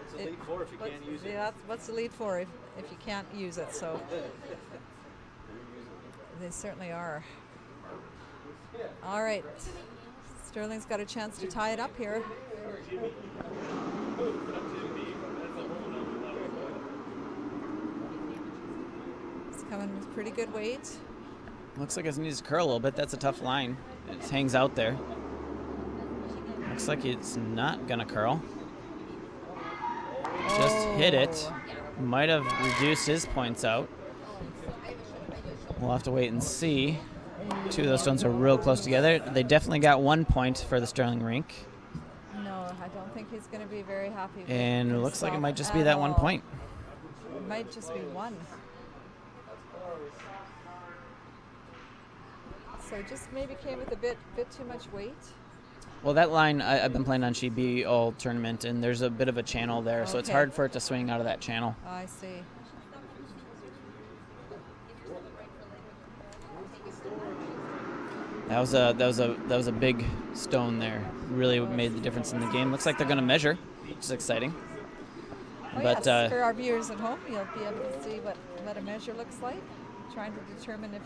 it's a lead 4 if you can't use it. Yeah, what's the lead for if you can't use it? So they certainly are. All right, Sterling's got a chance to tie it up here. It's coming with pretty good weight. Looks like it needs to curl a little bit. That's a tough line. It hangs out there. Looks like it's not going to curl. Just hit it. Might have reduced his points out. We'll have to wait and see. 2 of those stones are real close together. They definitely got 1 point for the Sterling Rink. No, I don't think he's going to be very happy with And it looks like it himself might just be at that 1 all. point. It might just be 1. So just maybe came with a bit too much weight. Well, that line, I've been playing on sheet B all tournament, and there's a bit of a channel there, so it's Okay. hard for it to swing out of that channel. I see. That was a big stone there. Really made the difference in the game. Looks like they're going to measure, which is exciting. Oh, But yes, for our viewers at home, you'll be able to see what a measure looks like. Trying to determine if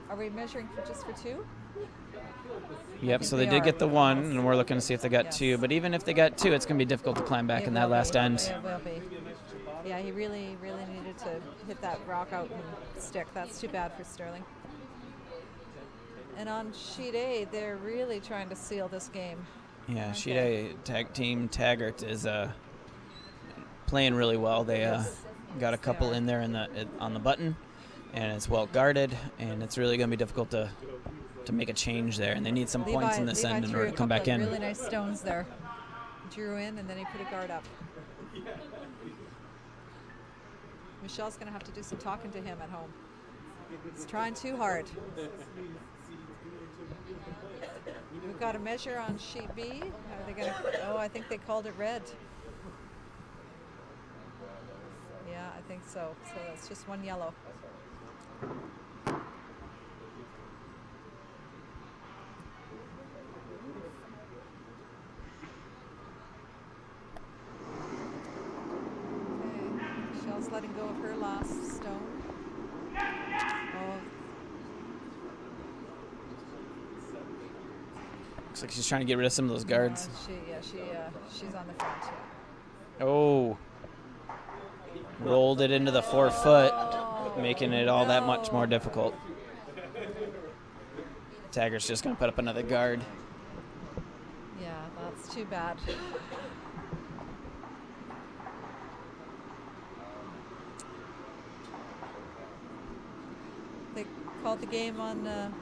are we measuring just for 2? yep, so they they did are. get the 1, and we're looking to see if they got Yes. 2. But even if they got 2, it's going to be difficult to climb back in that last end. It will be. Yeah, he really needed to hit that rock out and stick. That's too bad for Sterling. And on sheet A, they're really trying to seal this game. Yeah, aren't sheet they? A team Taggart is playing really well. They Yes. got a Yes, they couple are. in there on the button, and it's well guarded, and it's really going to be difficult to make a change there. And they need some points in this end in drew order a to come back couple of in. Really nice stones there. Drew in, and then he put a guard up. Michelle's going to have to do some talking to him at home. He's trying too hard. We've got a measure on sheet B. Are they going to? Oh, I think they called it red. Yeah, I think so. So that's just 1 yellow. Michelle's letting go of her last stone. Oh, Looks like she's trying to get rid of some of those guards. She's on the front too. Oh. Rolled it into the 4-foot, making it all that much more difficult. Taggart's just going to put up another guard. Yeah, that's too bad. They called the game on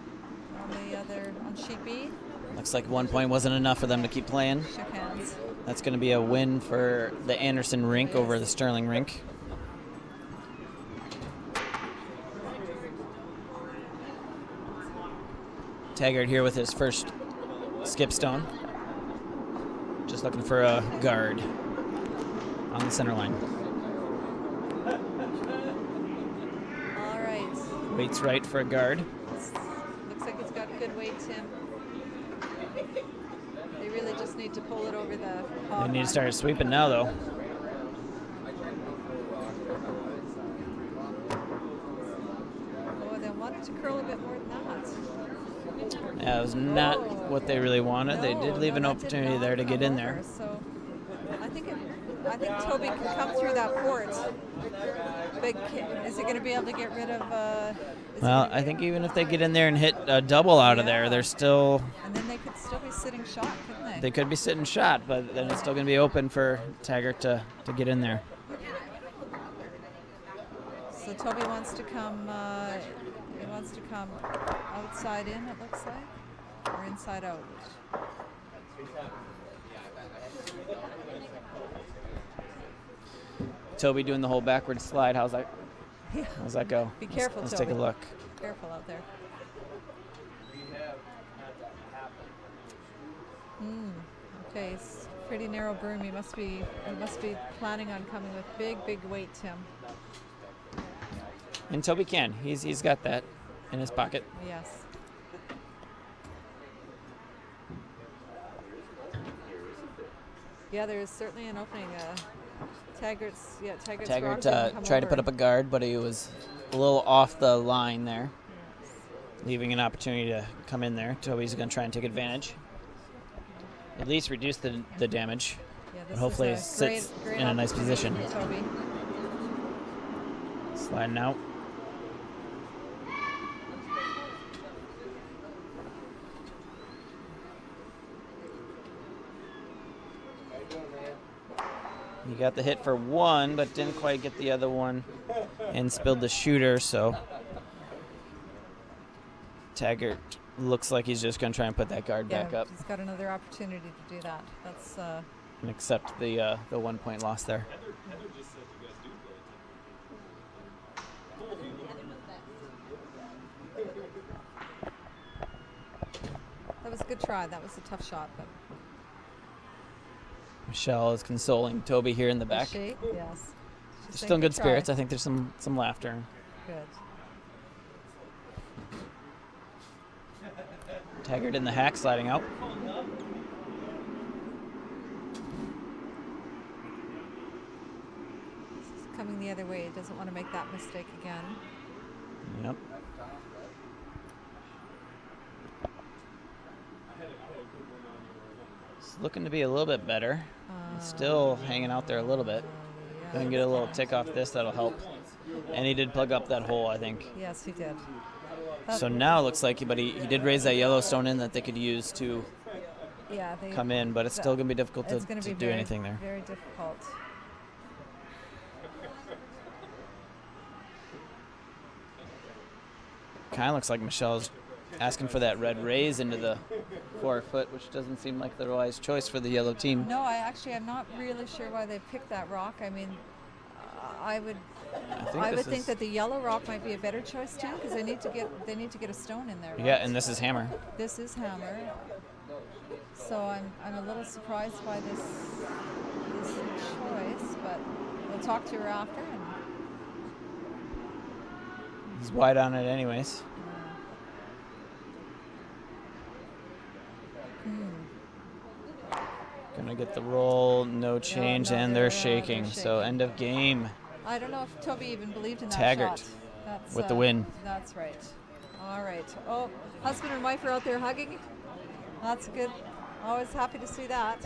sheet B. Looks like 1 point wasn't enough for them to keep playing. Shook hands. That's going to be a win for the Anderson rink over the Sterling rink. Taggart here with his first skip stone. Just looking for a guard on the center line. All right. Waits right for a guard. Looks like it's got good weight, Tim. They really just need to pull it over the hog They need to line. start sweeping now, though. Oh, they wanted to curl a bit more than that. That was not what they really wanted. They did leave an that did opportunity not there to get come in there. over, So I think Toby can come through that port. But is he going to be able to get rid of? Well, I think even if they get in there and hit a double out of there, they're still. And then they could still be sitting shot, couldn't they? They could be sitting shot, but then it's still going to be open for Taggart to get in there. So Toby wants to come. He wants to come outside in. It looks like, or inside out. Toby doing the whole backward slide. How's that go? Be careful, Let's Toby. take a look. Careful out there. Okay, it's pretty narrow broom. He must be planning on coming with big weight, Tim. And Toby can. He's got that in his pocket. Yes. Yeah, there is certainly an opening. Taggart's Taggart tried to put up a guard, but he was a little off the line there, leaving an opportunity to come in there. Toby's going to try and take advantage. At least reduce the damage. Yeah, But hopefully it sits great in a nice position. opportunity for Toby. Sliding out. He got the hit for one, but didn't quite get the other one and spilled the shooter, so Taggart looks like he's just going to try and put that guard back up He's got another opportunity to do that. That's and accept the 1 point loss there. that was a good try. That was a tough shot, but Michelle is consoling Toby here in the back. Is she? Yes. She's Still in good try. spirits. I think there's some laughter. Good. Taggart in the hack sliding out. He's coming the other way. He doesn't want to make that mistake again. Yep. It's looking to be a little bit better. It's still hanging out there a little bit. Gonna get a little tick off this, that'll help. And he did plug up that hole, I think. Yes, he did. So now it looks like he did raise that Yellowstone in that they could use to come in, but it's still going to be difficult to do anything there. Very difficult. Kind of looks like Michelle's asking for that red raise into the 4 foot, which doesn't seem like the wise choice for the yellow team. No, I'm not really sure why they picked that rock. I mean, I would think that the yellow rock might be a better choice too, because they need to get a stone in there. Right? Yeah, and this is hammer. This is hammer. So I'm a little surprised by this choice, but we'll talk to her after. And He's wide on it anyways. Gonna get the roll, no change, and they're shaking. So end of game. I don't know if Toby even believed in that Taggart shot. That's, with the win. That's right. All right. Oh, husband and wife are out there hugging. That's good. Always happy to see that.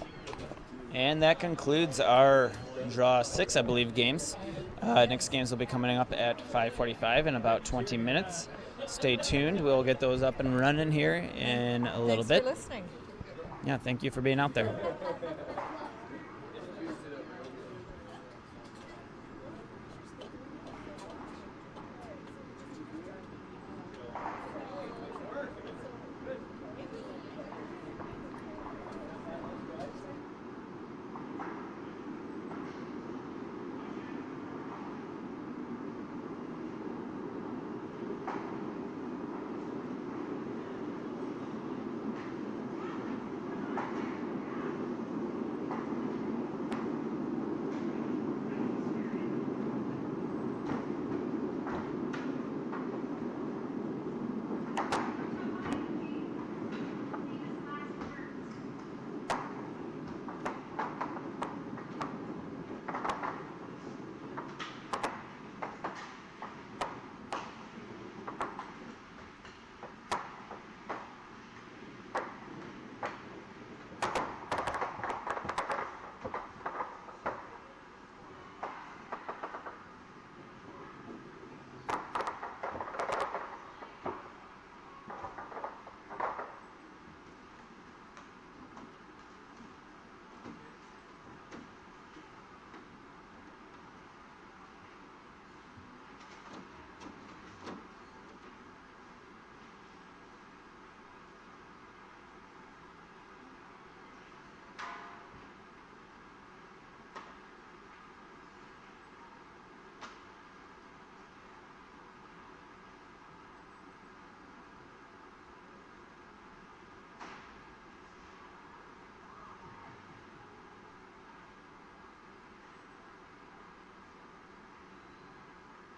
And that concludes our draw 6, I believe, games. Next games will be coming up at 5:45 in about 20 minutes. Stay tuned. We'll get those up and running here in a little bit. Thanks for listening. Yeah, thank you for being out there.